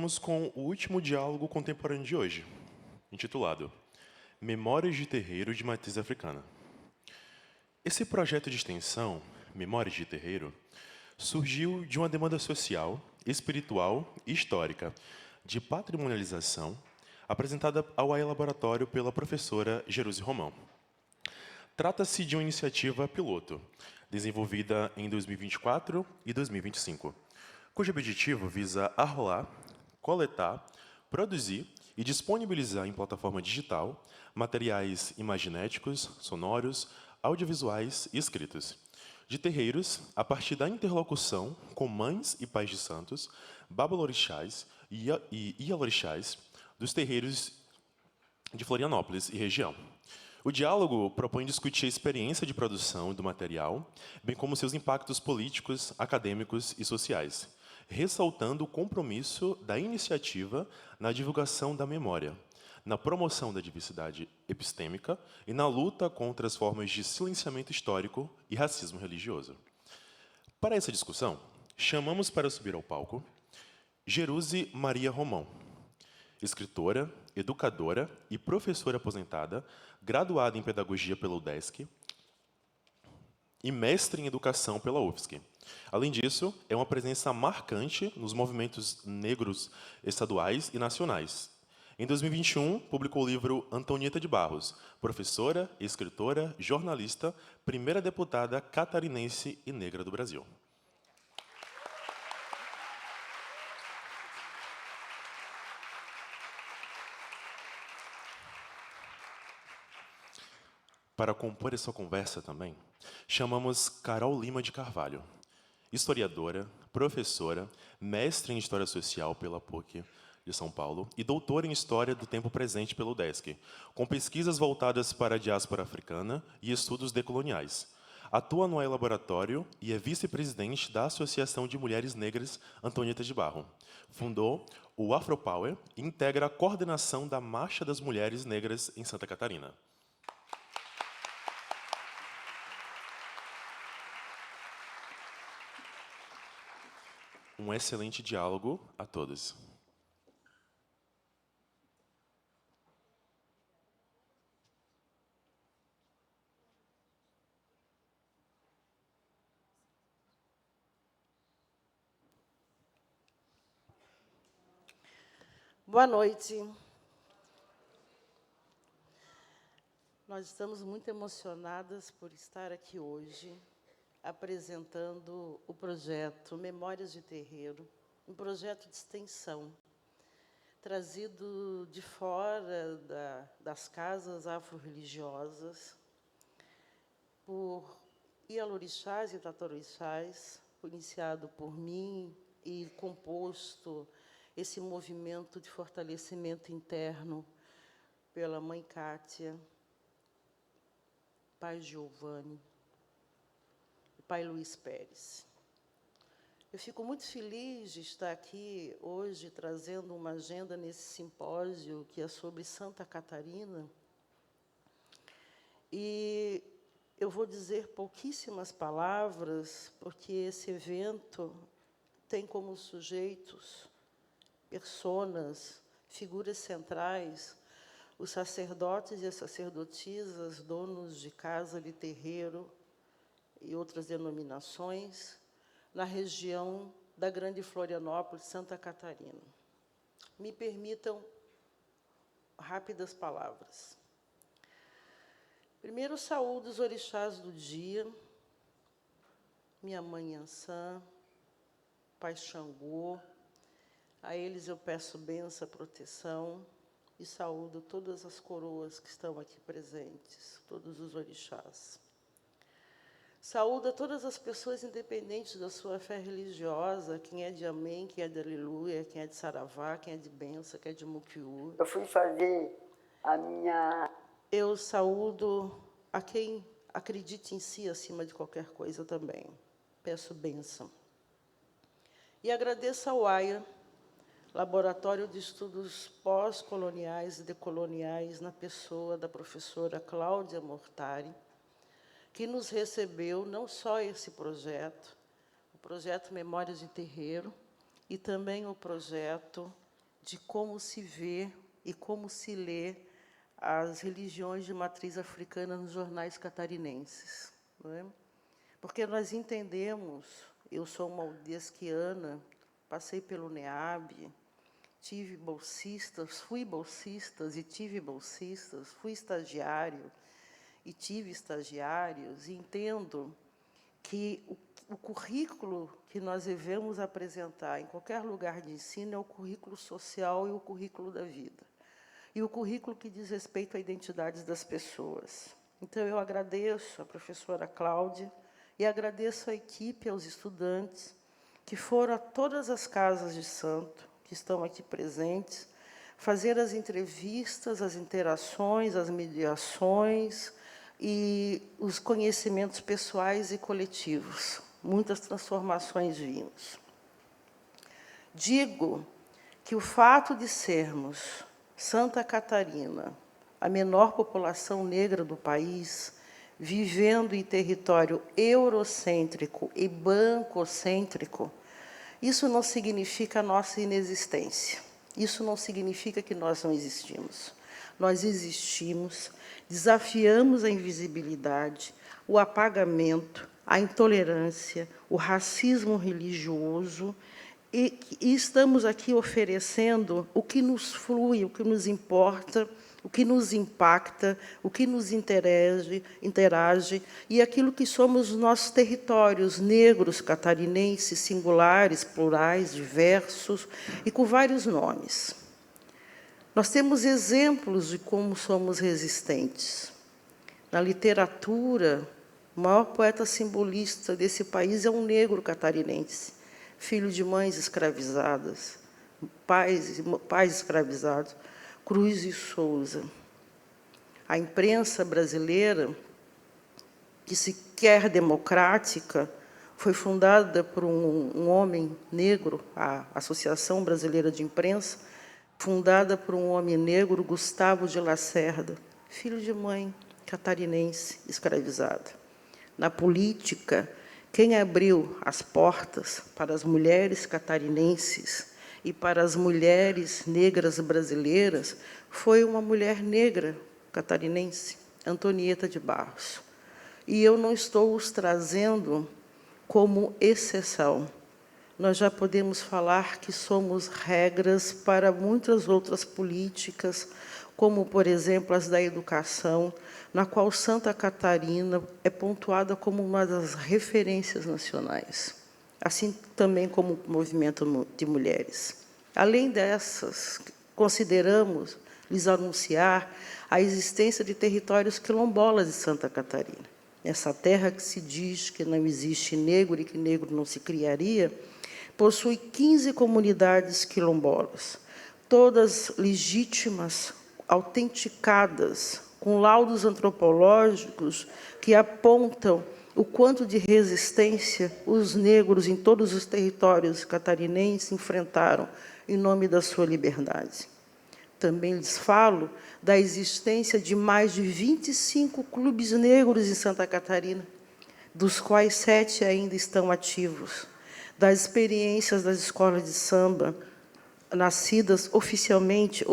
Vamos com o último diálogo contemporâneo de hoje, intitulado Memórias de Terreiro de Matriz Africana. Esse projeto de extensão, Memórias de Terreiro, surgiu de uma demanda social, espiritual e histórica de patrimonialização apresentada ao AI Laboratório pela professora Jerusi Romão. Trata-se de uma iniciativa piloto, desenvolvida em 2024 e 2025, cujo objetivo visa arrolar, coletar, produzir e disponibilizar em plataforma digital materiais imaginéticos, sonoros, audiovisuais e escritos, de terreiros a partir da interlocução com mães e pais de santos, babalorixás e ialorixás dos terreiros de Florianópolis e região. O diálogo propõe discutir a experiência de produção do material, bem como seus impactos políticos, acadêmicos e sociais, ressaltando o compromisso da iniciativa na divulgação da memória, na promoção da diversidade epistêmica e na luta contra as formas de silenciamento histórico e racismo religioso. Para essa discussão, chamamos para subir ao palco Jerusi Maria Romão, escritora, educadora e professora aposentada, graduada em Pedagogia pela UDESC e mestre em Educação pela UFSC. Além disso, é uma presença marcante nos movimentos negros estaduais e nacionais. Em 2021, publicou o livro Antonieta de Barros, professora, escritora, jornalista, primeira deputada catarinense e negra do Brasil. Para compor essa conversa também, chamamos Carol Lima de Carvalho, historiadora, professora, mestre em História Social pela PUC de São Paulo e doutora em História do Tempo Presente pelo UDESC, com pesquisas voltadas para a diáspora africana e estudos decoloniais. Atua no AI Laboratório e é vice-presidente da Associação de Mulheres Negras Antonieta de Barro. Fundou o Afropower e integra a coordenação da Marcha das Mulheres Negras em Santa Catarina. Um excelente diálogo a todos. Boa noite. Nós estamos muito emocionadas por estar aqui hoje, apresentando o projeto Memórias de Terreiro, um projeto de extensão, trazido de fora das casas afro-religiosas, por ialorixás e tatorixás, iniciado por mim e composto esse movimento de fortalecimento interno pela mãe Kátia, pai Giovanni, pai Luiz Pérez. Eu fico muito feliz de estar aqui hoje trazendo uma agenda nesse simpósio que é sobre Santa Catarina. E eu vou dizer pouquíssimas palavras, porque esse evento tem como sujeitos, personas, figuras centrais, os sacerdotes e as sacerdotisas, donos de casa, de terreiro, e outras denominações, na região da Grande Florianópolis, Santa Catarina. Me permitam rápidas palavras. Primeiro, saúdo os orixás do dia, minha mãe Ansã, pai Xangô, a eles eu peço bênção, proteção, e saúdo todas as coroas que estão aqui presentes, todos os orixás. Saúda todas as pessoas, independentes da sua fé religiosa, quem é de Amém, quem é de Aleluia, quem é de Saravá, quem é de Benção, quem é de Muquiú. Eu fui fazer a minha... Eu saúdo a quem acredite em si acima de qualquer coisa também. Peço bênção. E agradeço ao AIA, Laboratório de Estudos Pós-Coloniais e Decoloniais, na pessoa da professora Cláudia Mortari, que nos recebeu não só esse projeto, o projeto Memórias de Terreiro, e também o projeto de como se vê e como se lê as religiões de matriz africana nos jornais catarinenses. Não é? Porque nós entendemos, eu sou uma udesquiana, passei pelo NEAB, tive bolsistas, fui bolsistas e tive bolsistas, fui estagiário e tive estagiários, e entendo que o currículo que nós devemos apresentar em qualquer lugar de ensino é o currículo social e o currículo da vida. E o currículo que diz respeito à identidade das pessoas. Então, eu agradeço à professora Cláudia e agradeço à equipe, aos estudantes, que foram a todas as casas de santo, que estão aqui presentes, fazer as entrevistas, as interações, as mediações e os conhecimentos pessoais e coletivos. Muitas transformações vimos. Digo que o fato de sermos Santa Catarina, a menor população negra do país, vivendo em território eurocêntrico e bancocêntrico, isso não significa a nossa inexistência. Isso não significa que nós não existimos. Nós existimos, desafiamos a invisibilidade, o apagamento, a intolerância, o racismo religioso, e estamos aqui oferecendo o que nos flui, o que nos importa, o que nos impacta, o que nos interage e aquilo que somos os nossos territórios negros, catarinenses, singulares, plurais, diversos e com vários nomes. Nós temos exemplos de como somos resistentes. Na literatura, o maior poeta simbolista desse país é um negro catarinense, filho de mães escravizadas, pais escravizados, Cruz e Souza. A imprensa brasileira, que se quer democrática, foi fundada por um homem negro, a Associação Brasileira de Imprensa, fundada por um homem negro, Gustavo de Lacerda, filho de mãe catarinense escravizada. Na política, quem abriu as portas para as mulheres catarinenses e para as mulheres negras brasileiras foi uma mulher negra catarinense, Antonieta de Barros. E eu não estou os trazendo como exceção. Nós já podemos falar que somos regras para muitas outras políticas, como, por exemplo, as da educação, na qual Santa Catarina é pontuada como uma das referências nacionais, assim também como o movimento de mulheres. Além dessas, consideramos lhes anunciar a existência de territórios quilombolas de Santa Catarina. Essa terra que se diz que não existe negro e que negro não se criaria, possui 15 comunidades quilombolas, todas legítimas, autenticadas, com laudos antropológicos que apontam o quanto de resistência os negros em todos os territórios catarinenses enfrentaram em nome da sua liberdade. Também lhes falo da existência de mais de 25 clubes negros em Santa Catarina, dos quais 7 ainda estão ativos, das experiências das escolas de samba, nascidas oficialmente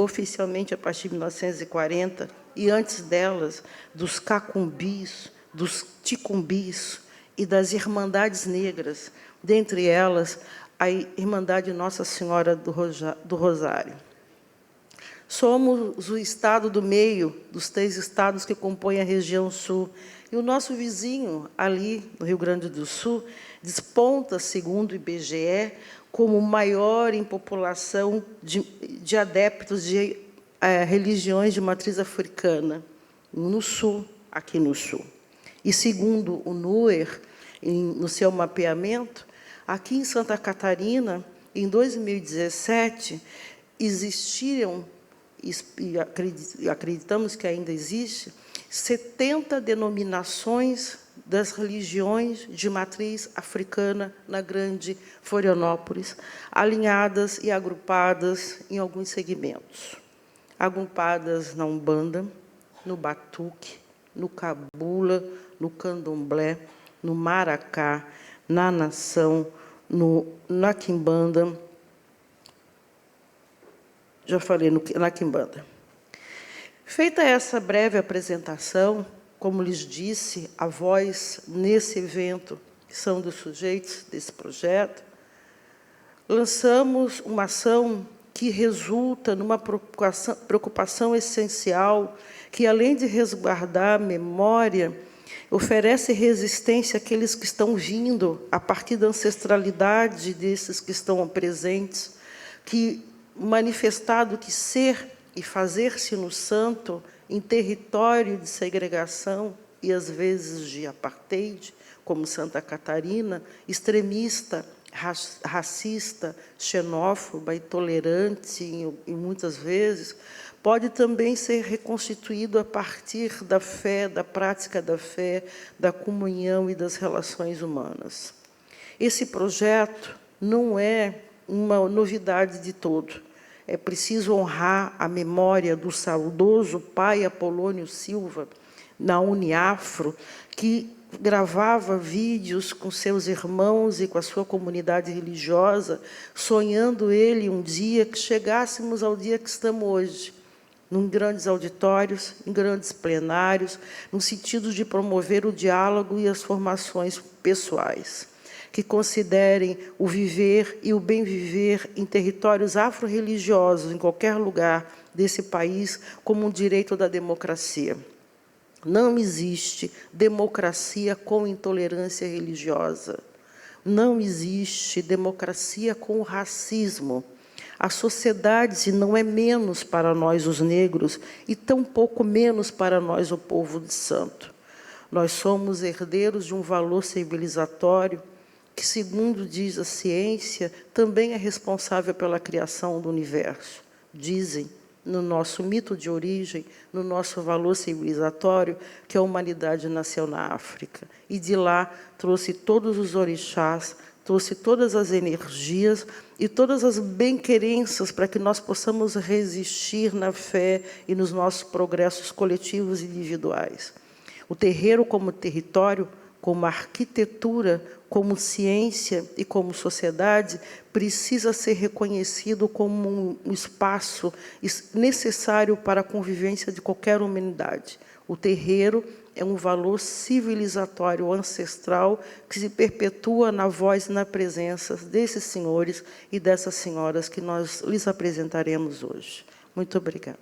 a partir de 1940, e antes delas, dos cacumbis, dos ticumbis e das irmandades negras, dentre elas, a Irmandade Nossa Senhora do Rosário. Somos o estado do meio dos 3 estados que compõem a região sul, e o nosso vizinho, ali, no Rio Grande do Sul, desponta, segundo o IBGE, como o maior em população de adeptos de religiões de matriz africana, no Sul, aqui no Sul. E, segundo o NUER, no seu mapeamento, aqui em Santa Catarina, em 2017, existiram, e acreditamos que ainda existe, 70 denominações das religiões de matriz africana na Grande Florianópolis, alinhadas e agrupadas em alguns segmentos. Agrupadas na Umbanda, no Batuque, no Cabula, no Candomblé, no Maracá, na Nação, na Quimbanda, já falei na quimbanda. Feita essa breve apresentação, como lhes disse, a voz nesse evento, que são dos sujeitos desse projeto, lançamos uma ação que resulta numa preocupação essencial, que, além de resguardar a memória, oferece resistência àqueles que estão vindo, a partir da ancestralidade desses que estão presentes, que, manifestado que ser e fazer-se no santo, em território de segregação e, às vezes, de apartheid, como Santa Catarina, extremista, racista, xenófoba, intolerante, e muitas vezes, pode também ser reconstituído a partir da fé, da prática da fé, da comunhão e das relações humanas. Esse projeto não é uma novidade de todo. É preciso honrar a memória do saudoso pai Apolônio Silva, na Uniafro, que gravava vídeos com seus irmãos e com a sua comunidade religiosa, sonhando ele um dia que chegássemos ao dia que estamos hoje, em grandes auditórios, em grandes plenários, no sentido de promover o diálogo e as formações pessoais, que considerem o viver e o bem viver em territórios afro-religiosos, em qualquer lugar desse país, como um direito da democracia. Não existe democracia com intolerância religiosa. Não existe democracia com racismo. A sociedade não é menos para nós, os negros, e tampouco menos para nós, o povo de santo. Nós somos herdeiros de um valor civilizatório que, segundo diz a ciência, também é responsável pela criação do universo. Dizem, no nosso mito de origem, no nosso valor civilizatório, que a humanidade nasceu na África. E de lá trouxe todos os orixás, trouxe todas as energias e todas as bem-querenças para que nós possamos resistir na fé e nos nossos progressos coletivos e individuais. O terreiro como território, como arquitetura, como ciência e como sociedade, precisa ser reconhecido como um espaço necessário para a convivência de qualquer humanidade. O terreiro é um valor civilizatório ancestral que se perpetua na voz e na presença desses senhores e dessas senhoras que nós lhes apresentaremos hoje. Muito obrigada.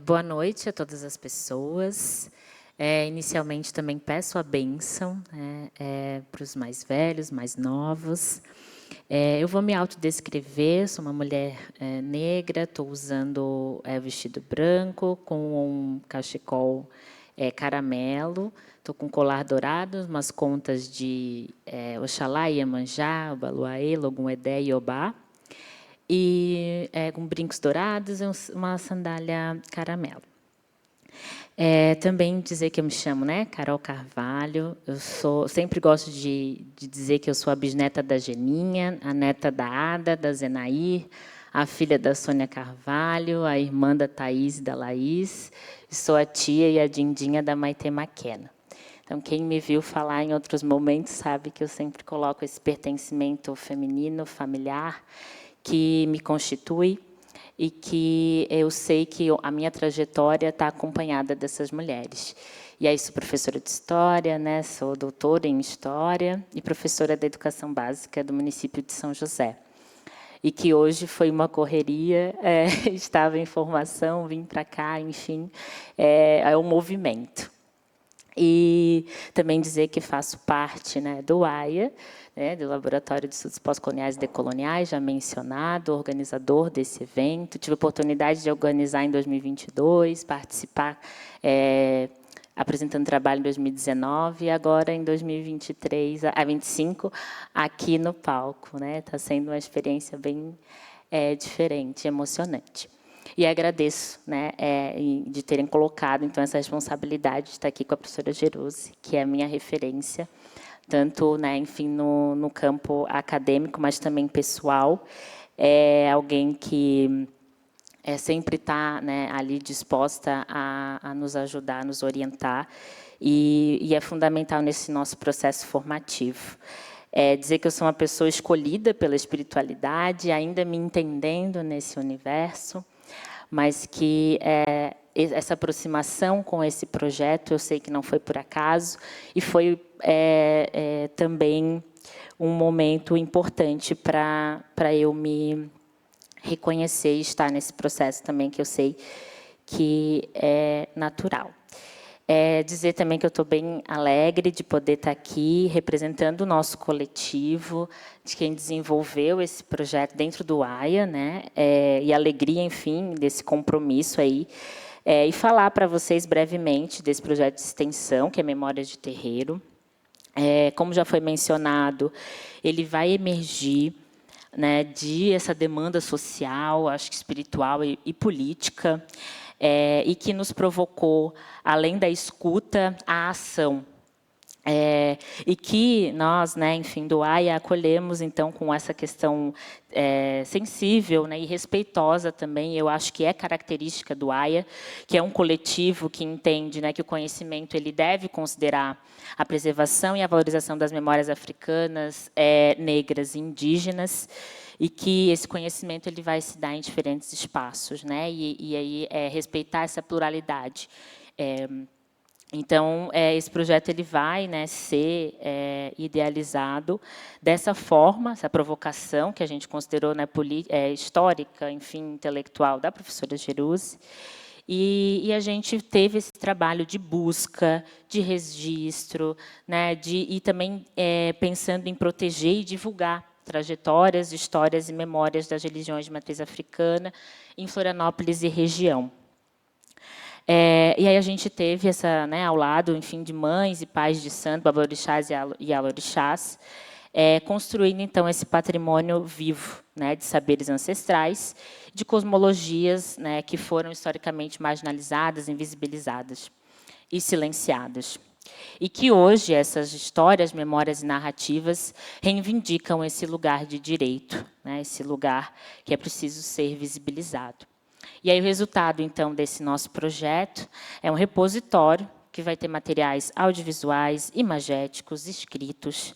Boa noite a todas as pessoas. Inicialmente, também peço a bênção para os mais velhos, mais novos. Eu vou me autodescrever, sou uma mulher negra, estou usando vestido branco, com um cachecol caramelo, estou com colar dourado, umas contas de Oxalá, Iemanjá, Obaluaê, Logum Edé e Obá, e com brincos dourados e uma sandália caramelo. Também dizer que eu me chamo Carol Carvalho, sempre gosto de dizer que eu sou a bisneta da Geninha, a neta da Ada, da Zenair, a filha da Sônia Carvalho, a irmã da Thaís e da Laís, sou a tia e a Dindinha da Maitê Maquena. Então, quem me viu falar em outros momentos sabe que eu sempre coloco esse pertencimento feminino, familiar, que me constitui e que eu sei que a minha trajetória está acompanhada dessas mulheres. E aí sou professora de História, sou doutora em História e professora da Educação Básica do município de São José. E que hoje foi uma correria, estava em formação, vim para cá, enfim, é um movimento. E também dizer que faço parte do AIA, do Laboratório de Estudos Pós-Coloniais e Decoloniais, já mencionado, organizador desse evento. Tive a oportunidade de organizar em 2022, participar, apresentando trabalho em 2019, e agora, em 2023, a 25, aqui no palco. Está sendo uma experiência bem diferente, emocionante. E agradeço de terem colocado, então, essa responsabilidade de estar aqui com a professora Geruse, que é a minha referência, tanto, enfim, no campo acadêmico, mas também pessoal. É alguém que sempre está ali disposta a nos ajudar, a nos orientar. e é fundamental nesse nosso processo formativo. Dizer que eu sou uma pessoa escolhida pela espiritualidade, ainda me entendendo nesse universo, mas que essa aproximação com esse projeto, eu sei que não foi por acaso, e foi também um momento importante para eu me reconhecer e estar nesse processo também, que eu sei que é natural. Dizer também que eu estou bem alegre de poder estar aqui representando o nosso coletivo, de quem desenvolveu esse projeto dentro do AIA, né? E alegria, enfim, desse compromisso aí. E falar para vocês brevemente desse projeto de extensão, que é Memórias de Terreiro. Como já foi mencionado, ele vai emergir, né, de essa demanda social, acho que espiritual e política, e que nos provocou, além da escuta, a ação. E que nós, né, enfim, do AIA, acolhemos, então, com essa questão sensível, né, e respeitosa também, eu acho que é característica do AIA, que é um coletivo que entende, né, que o conhecimento ele deve considerar a preservação e a valorização das memórias africanas, negras e indígenas, e que esse conhecimento ele vai se dar em diferentes espaços, né, e aí respeitar essa pluralidade. Então, esse projeto ele vai, né, ser idealizado dessa forma, essa provocação que a gente considerou, né, histórica, enfim, intelectual da professora Geruse, e a gente teve esse trabalho de busca, de registro, né, e também pensando em proteger e divulgar trajetórias, histórias e memórias das religiões de matriz africana em Florianópolis e região. E aí a gente teve essa, né, ao lado, enfim, de mães e pais de santo, babalorixás e alorixás, construindo então esse patrimônio vivo, né, de saberes ancestrais, de cosmologias, né, que foram historicamente marginalizadas, invisibilizadas e silenciadas. E que hoje essas histórias, memórias e narrativas reivindicam esse lugar de direito, né, esse lugar que é preciso ser visibilizado. E aí o resultado, então, desse nosso projeto é um repositório que vai ter materiais audiovisuais, imagéticos, escritos,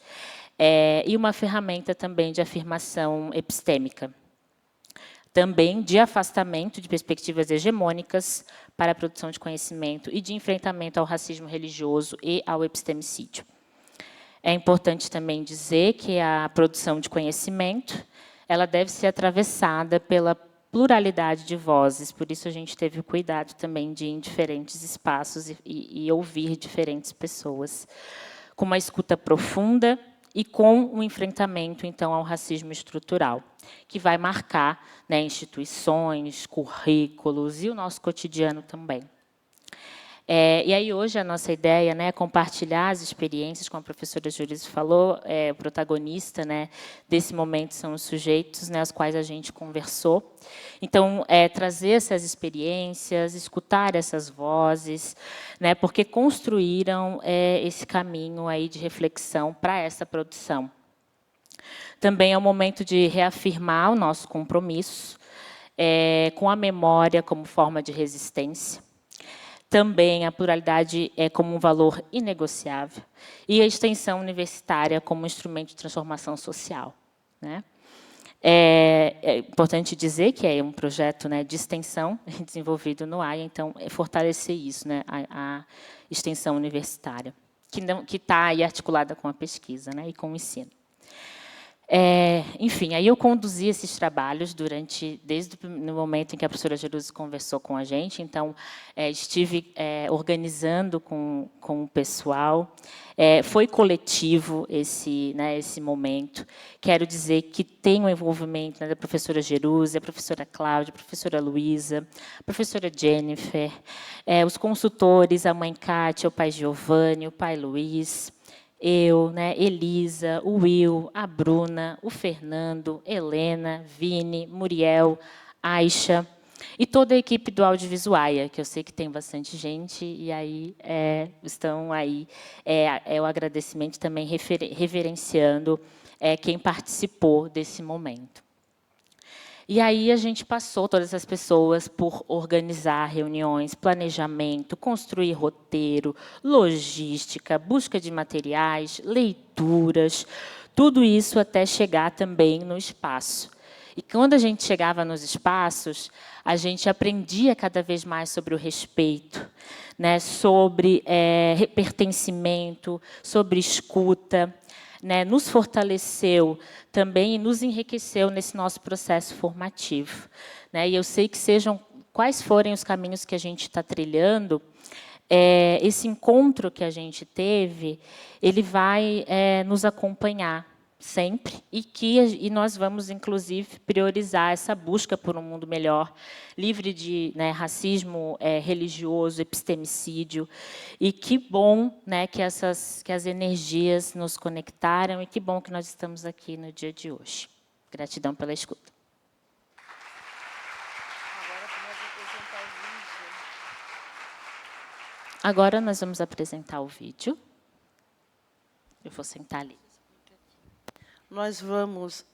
e uma ferramenta também de afirmação epistêmica. Também de afastamento de perspectivas hegemônicas para a produção de conhecimento e de enfrentamento ao racismo religioso e ao epistemicídio. É importante também dizer que a produção de conhecimento ela deve ser atravessada pela pluralidade de vozes, por isso a gente teve o cuidado também de ir em diferentes espaços e ouvir diferentes pessoas, com uma escuta profunda e com um enfrentamento, então, ao racismo estrutural, que vai marcar, né, instituições, currículos e o nosso cotidiano também. E aí, hoje, a nossa ideia, né, é compartilhar as experiências, como a professora Júlia falou, o protagonista, né, desse momento são os sujeitos, né, os quais a gente conversou. Então, trazer essas experiências, escutar essas vozes, né, porque construíram esse caminho aí de reflexão para essa produção. Também é o momento de reafirmar o nosso compromisso com a memória como forma de resistência. Também a pluralidade como um valor inegociável e a extensão universitária como um instrumento de transformação social, né? É importante dizer que é um projeto, né, de extensão desenvolvido no AIA, então fortalecer isso, né, a extensão universitária, que está aí articulada com a pesquisa, né, e com o ensino. Enfim, aí eu conduzi esses trabalhos desde o momento em que a professora Geruse conversou com a gente, então estive organizando com o pessoal, foi coletivo esse momento, quero dizer que tem o envolvimento, né, da professora Geruse, a professora Cláudia, a professora Luísa, a professora Jennifer, os consultores, a mãe Kátia, o pai Giovanni, o pai Luiz, eu, né, Elisa, o Will, a Bruna, o Fernando, Helena, Vini, Muriel, Aisha e toda a equipe do Audiovisuaia, que eu sei que tem bastante gente, e aí estão aí o agradecimento também reverenciando quem participou desse momento. E aí a gente passou, todas as pessoas, por organizar reuniões, planejamento, construir roteiro, logística, busca de materiais, leituras, tudo isso até chegar também no espaço. E quando a gente chegava nos espaços, a gente aprendia cada vez mais sobre o respeito, né, sobre pertencimento, sobre escuta, né, nos fortaleceu também e nos enriqueceu nesse nosso processo formativo, né? E eu sei que sejam quais forem os caminhos que a gente está trilhando, esse encontro que a gente teve, ele vai nos acompanhar sempre, e nós vamos, inclusive, priorizar essa busca por um mundo melhor, livre de, né, racismo religioso, epistemicídio. E que bom, né, que as energias nos conectaram, e que bom que nós estamos aqui no dia de hoje. Gratidão pela escuta. Agora nós vamos apresentar o vídeo. Eu vou sentar ali. Nós vamos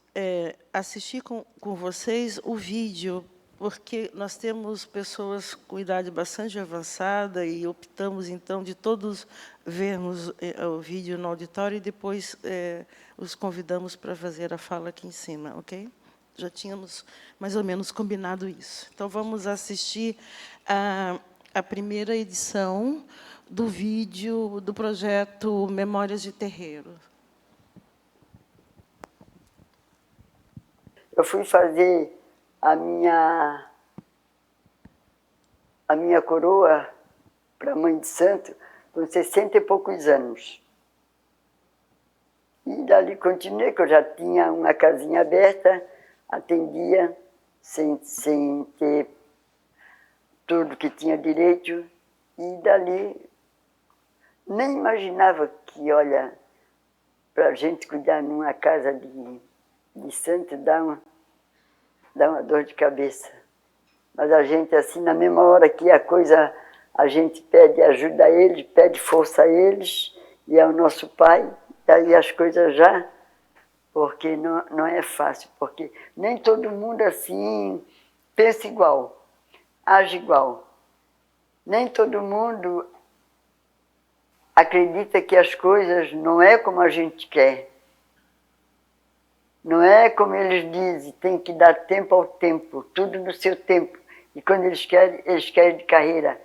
assistir com vocês o vídeo, porque nós temos pessoas com idade bastante avançada e optamos, então, de todos vermos o vídeo no auditório e depois os convidamos para fazer a fala aqui em cima, ok? Já tínhamos mais ou menos combinado isso. Então, vamos assistir a primeira edição do vídeo do projeto Memórias de Terreiro. Eu fui fazer a minha coroa para a Mãe de Santo com 60 e poucos anos. E dali continuei, que eu já tinha uma casinha aberta, atendia sem ter tudo que tinha direito. E dali nem imaginava que, olha, para a gente cuidar numa casa de santo dá uma dor de cabeça. Mas a gente, assim, na mesma hora que a coisa, a gente pede ajuda a eles, pede força a eles, e é o nosso Pai, e aí as coisas já, porque não é fácil, porque nem todo mundo, assim, pensa igual, age igual. Nem todo mundo acredita que as coisas não é como a gente quer. Não é como eles dizem, tem que dar tempo ao tempo, tudo no seu tempo. E quando eles querem de carreira,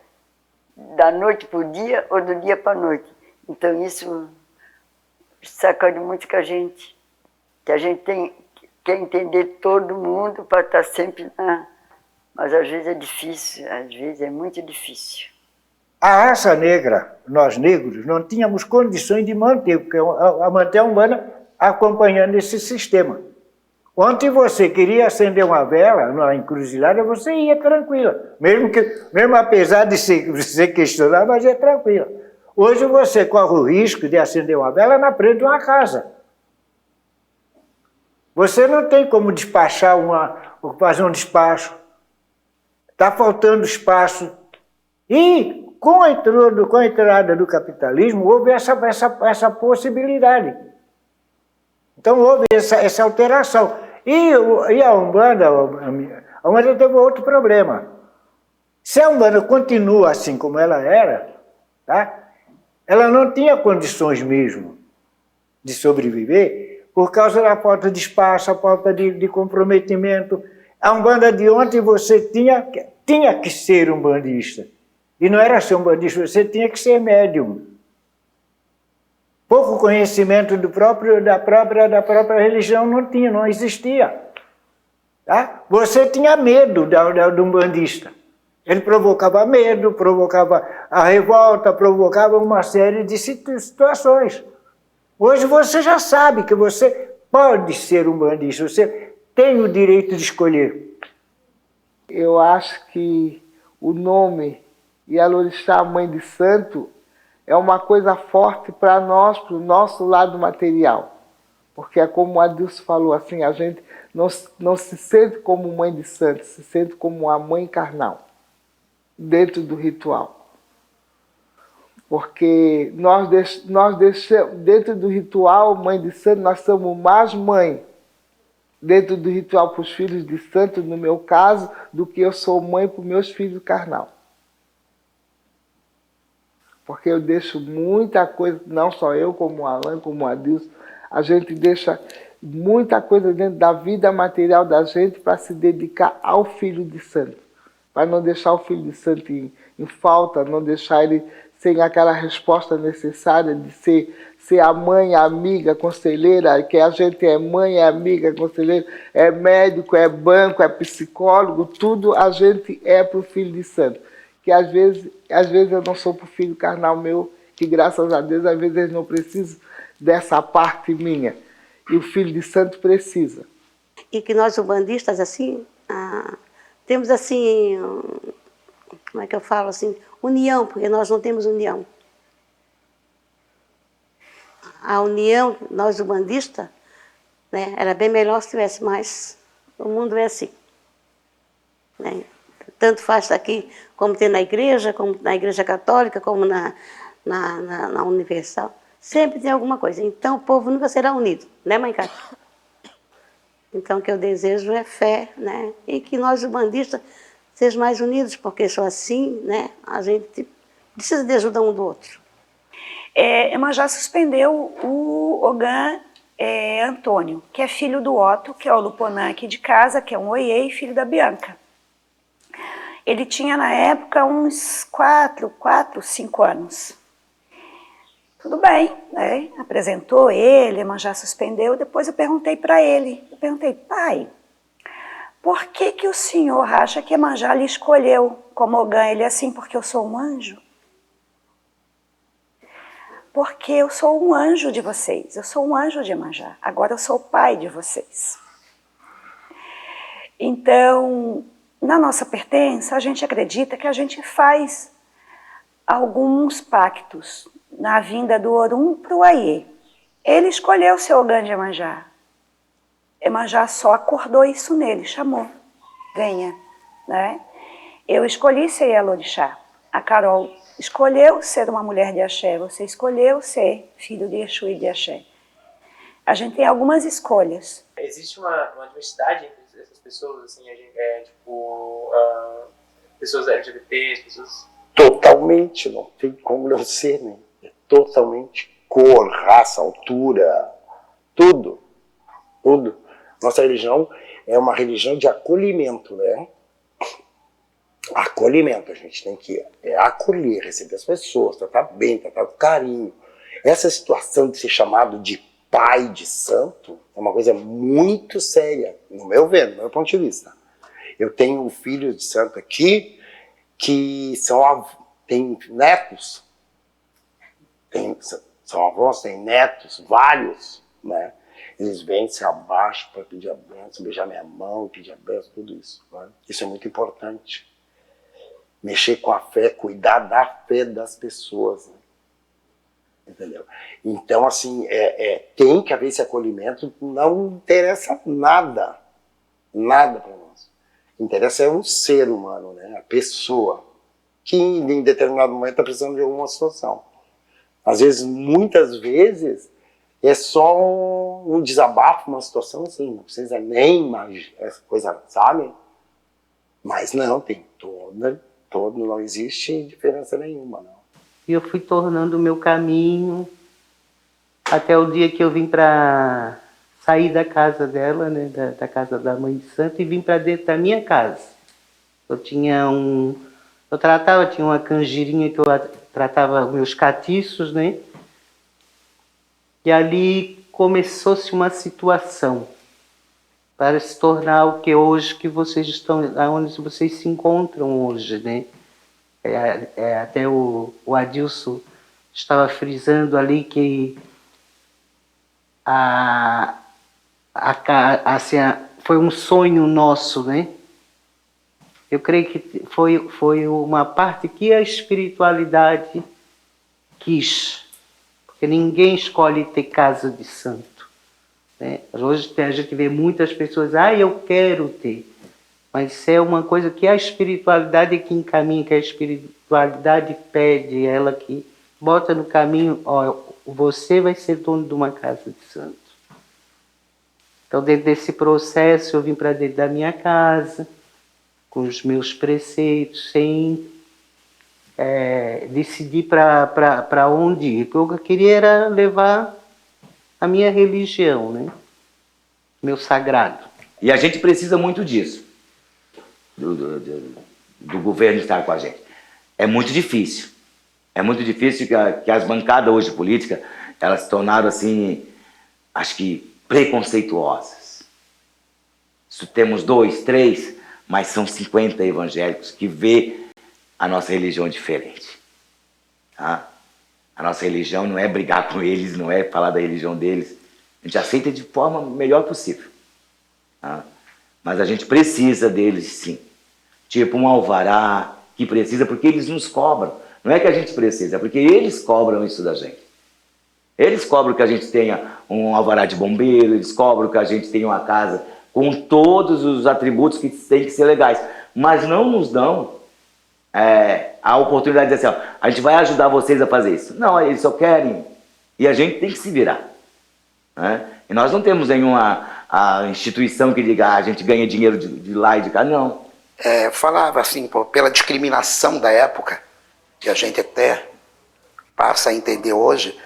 da noite para o dia ou do dia para a noite. Então isso sacode muito com a gente, que a gente quer entender todo mundo para estar sempre lá. Mas às vezes é difícil, às vezes é muito difícil. A raça negra, nós negros, não tínhamos condições de manter, porque manter a Umbanda acompanhando esse sistema. Ontem você queria acender uma vela na encruzilhada, você ia tranquila. Mesmo apesar de ser questionado, mas é tranquila. Hoje você corre o risco de acender uma vela na frente de uma casa. Você não tem como despachar fazer um despacho. Está faltando espaço. E com a entrada do capitalismo, houve essa possibilidade. Então houve essa alteração. E a Umbanda teve outro problema. Se a Umbanda continua assim como ela era, tá? Ela não tinha condições mesmo de sobreviver por causa da falta de espaço, a falta de comprometimento. A Umbanda de ontem você tinha que ser umbandista. E não era ser umbandista, você tinha que ser médium. Pouco conhecimento da própria religião não existia. Tá? Você tinha medo do umbandista. Ele provocava medo, provocava a revolta, provocava uma série de situações. Hoje você já sabe que você pode ser umbandista, você tem o direito de escolher. Eu acho que o nome Ialorixá Mãe de Santo é uma coisa forte para nós, para o nosso lado material. Porque é como o Adilson falou, assim, a gente não se sente como mãe de santo, se sente como a mãe carnal, dentro do ritual. Porque nós deixamos, dentro do ritual, mãe de santo, nós somos mais mãe dentro do ritual para os filhos de santo, no meu caso, do que eu sou mãe para os meus filhos carnal. Porque eu deixo muita coisa, não só eu, como o Alan, como o Adilson, a gente deixa muita coisa dentro da vida material da gente para se dedicar ao filho de santo. Para não deixar o filho de santo em falta, não deixar ele sem aquela resposta necessária de ser a mãe, a amiga, a conselheira, que a gente é mãe, é amiga, conselheira, é médico, é banco, é psicólogo, tudo a gente é para o filho de santo. Que às vezes eu não sou para o filho carnal meu, que graças a Deus, às vezes eles não precisam dessa parte minha. E o filho de santo precisa. E que nós, umbandistas, assim, temos assim, como é que eu falo assim, união, porque nós não temos união. A união, nós, umbandistas, né, era bem melhor se tivesse mais. O mundo é assim, né? Tanto faz aqui, como tem na igreja católica, como na universal. Sempre tem alguma coisa. Então, o povo nunca será unido, né, mãe Cátia? Então, o que eu desejo é fé, né? E que nós, umbandistas, sejam mais unidos, porque só assim, né, a gente precisa de ajuda um do outro. Iemanjá suspendeu o Ogã Antônio, que é filho do Otto, que é o Luponã aqui de casa, que é um Oiê, filho da Bianca. Ele tinha, na época, uns 5 anos. Tudo bem, né? Apresentou ele, Iemanjá suspendeu. Depois eu perguntei para ele, pai, por que o senhor acha que Iemanjá lhe escolheu como Ogã? Ele é assim, porque eu sou um anjo? Porque eu sou um anjo de vocês, eu sou um anjo de Iemanjá. Agora eu sou o pai de vocês. Então, na nossa pertença, a gente acredita que a gente faz alguns pactos na vinda do Orum para o Aiê. Ele escolheu ser Ogã de Iemanjá. Iemanjá só acordou isso nele, chamou, venha, né? Eu escolhi ser Yalorixá. A Carol escolheu ser uma mulher de Axé, você escolheu ser filho de Exu e de Axé. A gente tem algumas escolhas. Existe uma diversidade entre essas pessoas, assim, pessoas LGBTs, pessoas... Totalmente, não tem como não ser, né? É totalmente cor, raça, altura, tudo. Nossa religião é uma religião de acolhimento, né? Acolhimento, a gente tem que acolher, receber as pessoas, tratar bem, tratar com carinho. Essa situação de ser chamado de pai de santo é uma coisa muito séria, no meu ver, no meu ponto de vista. Eu tenho filhos de santo aqui que têm netos, são avós, têm netos, vários, né? Eles vêm, se abaixam para pedir a bênção, beijar minha mão, pedir a bênção, tudo isso. Né? Isso é muito importante. Mexer com a fé, cuidar da fé das pessoas. Né? Entendeu? Então, assim, tem que haver esse acolhimento, não interessa nada para nós. Interessa é um ser humano, né? A pessoa, que em determinado momento está precisando de alguma situação. Às vezes, muitas vezes, é só um desabafo, uma situação assim, não precisa nem imaginar essa coisa, sabe? Mas não, tem não existe diferença nenhuma, não. E eu fui tornando o meu caminho até o dia que eu vim para sair da casa dela, né, da casa da Mãe de Santo, e vim para dentro da minha casa. Eu tinha tinha uma canjirinha que eu tratava meus catiços, né? E ali começou-se uma situação para se tornar o que hoje que vocês estão, onde vocês se encontram hoje, né? Até o Adilson estava frisando ali que foi um sonho nosso, né? Eu creio que foi uma parte que a espiritualidade quis, porque ninguém escolhe ter casa de santo, né? Hoje a gente vê muitas pessoas, eu quero ter, mas isso é uma coisa que a espiritualidade é que encaminha, que a espiritualidade pede, ela que bota no caminho, você vai ser dono de uma casa de santo. Então, dentro desse processo, eu vim para dentro da minha casa, com os meus preceitos, sem decidir para onde ir. O que eu queria era levar a minha religião, né? Meu sagrado. E a gente precisa muito disso, do governo estar com a gente. É muito difícil. É muito difícil que as bancadas hoje políticas, elas se tornaram assim, acho que preconceituosas. Temos 2, 3, mas são 50 evangélicos que vê a nossa religião diferente. Tá? A nossa religião não é brigar com eles, não é falar da religião deles. A gente aceita de forma melhor possível. Tá? Mas a gente precisa deles, sim. Tipo um alvará que precisa, porque eles nos cobram. Não é que a gente precisa, é porque eles cobram isso da gente. Eles cobram que a gente tenha um alvará de bombeiro, eles cobram que a gente tenha uma casa com todos os atributos que têm que ser legais. Mas não nos dão a oportunidade de dizer assim, ó, a gente vai ajudar vocês a fazer isso. Não, eles só querem. E a gente tem que se virar. Né? E nós não temos nenhuma instituição que diga, a gente ganha dinheiro de lá e de cá, não. Falava assim, pela discriminação da época, que a gente até passa a entender hoje,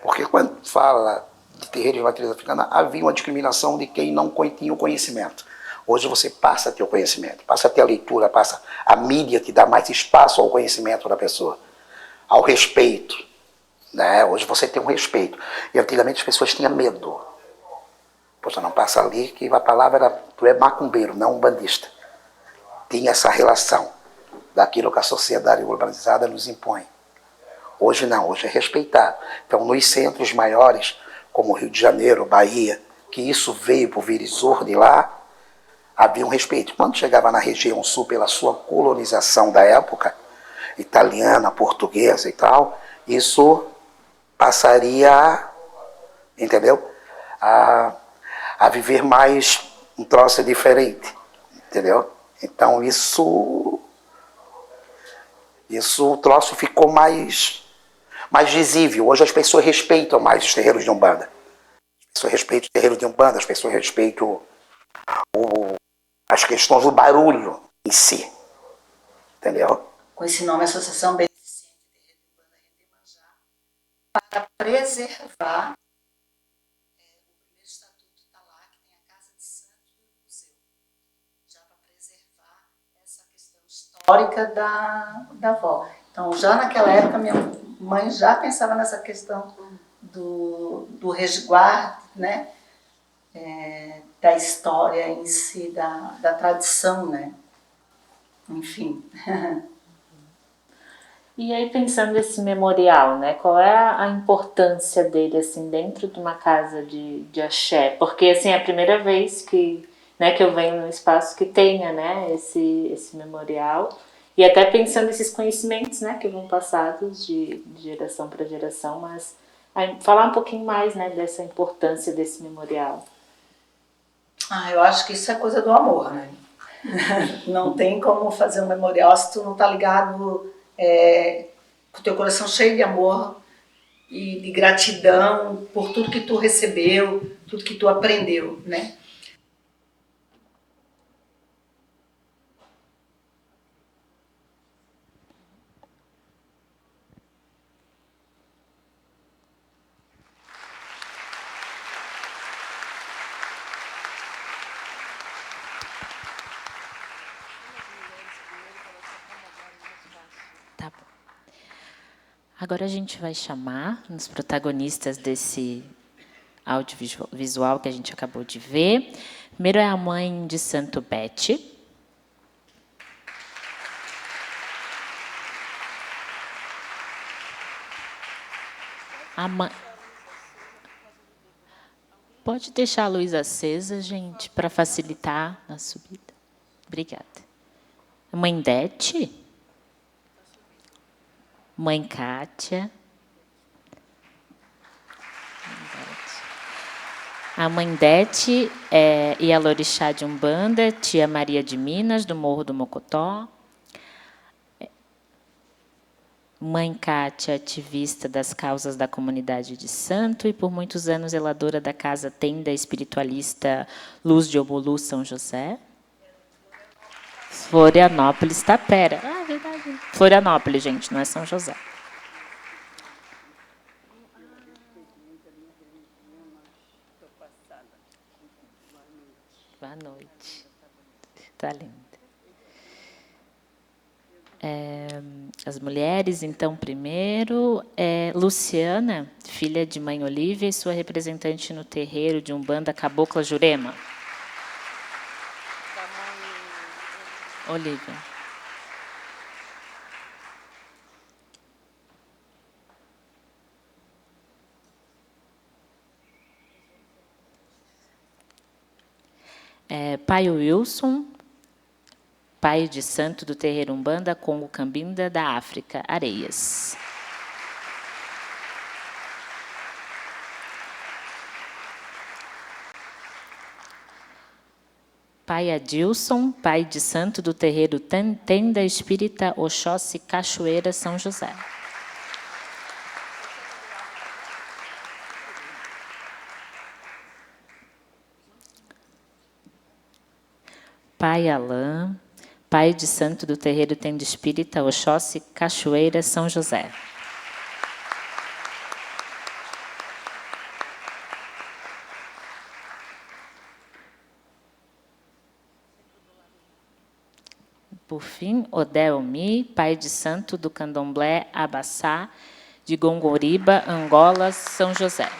porque quando fala de terreiro de matriz africana, havia uma discriminação de quem não tinha o conhecimento. Hoje você passa a ter o conhecimento, passa a ter a leitura, a mídia te dá mais espaço ao conhecimento da pessoa, ao respeito. Né? Hoje você tem um respeito. E antigamente as pessoas tinham medo. Poxa, não passa ali, que a palavra era, tu é macumbeiro, não um bandista. Tinha essa relação daquilo que a sociedade urbanizada nos impõe. Hoje não, hoje é respeitado. Então, nos centros maiores, como Rio de Janeiro, Bahia, que isso veio por virisor de lá, havia um respeito. Quando chegava na região sul, pela sua colonização da época, italiana, portuguesa e tal, isso passaria, entendeu? A viver mais um troço diferente, entendeu? Então isso o troço ficou mais visível. Hoje as pessoas respeitam mais os terreiros de Umbanda. As pessoas respeitam o terreiro de Umbanda, as pessoas respeitam as questões do barulho em si. Entendeu? Com esse nome, Associação Beneficente Terreiro de Umbanda Renda Iemanjá, para preservar o primeiro estatuto está lá, que tem a Casa de Santo e o museu, já para preservar essa questão histórica da avó. Então, já naquela época, minha mãe já pensava nessa questão do resguardo, né? Da história em si, da tradição, né? Enfim. E aí, pensando nesse memorial, né, qual é a importância dele, assim, dentro de uma casa de axé? Porque, assim, é a primeira vez que eu venho num espaço que tenha, né, esse memorial. E até pensando nesses conhecimentos, né, que vão passados de geração para geração, mas aí, falar um pouquinho mais, né, dessa importância desse memorial. Eu acho que isso é coisa do amor, né? Não tem como fazer um memorial se tu não tá ligado com o teu coração cheio de amor e de gratidão por tudo que tu recebeu, tudo que tu aprendeu, né? Tá bom. Agora a gente vai chamar os protagonistas desse audiovisual que a gente acabou de ver. Primeiro é a mãe de Santo Bete. A mãe... Pode deixar a luz acesa, gente, para facilitar a subida. Obrigada. A mãe Dete. Mãe Kátia. A mãe Dete é Ialorixá de Umbanda, tia Maria de Minas, do Morro do Mocotó. Mãe Cátia, ativista das causas da comunidade de Santo e por muitos anos zeladora da Casa Tenda Espiritualista Luz de Obolu, São José. Florianópolis, Tapera. Ah, é verdade. Florianópolis, gente, não é São José. Boa noite. Está lindo. As mulheres, então, primeiro, Luciana, filha de mãe Olívia e sua representante no terreiro de Umbanda Cabocla Jurema. Olívia. Pai Wilson, pai de santo do terreiro Umbanda Congo Cambinda da África, Areias. Pai Adilson, pai de santo do terreiro Tenda Espírita Oxóssi Cachoeira, São José. Pai Alain, pai de santo do terreiro Tenda Espírita Oxóssi Cachoeira, São José. Por fim, Odelmi, pai de santo do candomblé Abaçá, de Gongoriba, Angola, São José.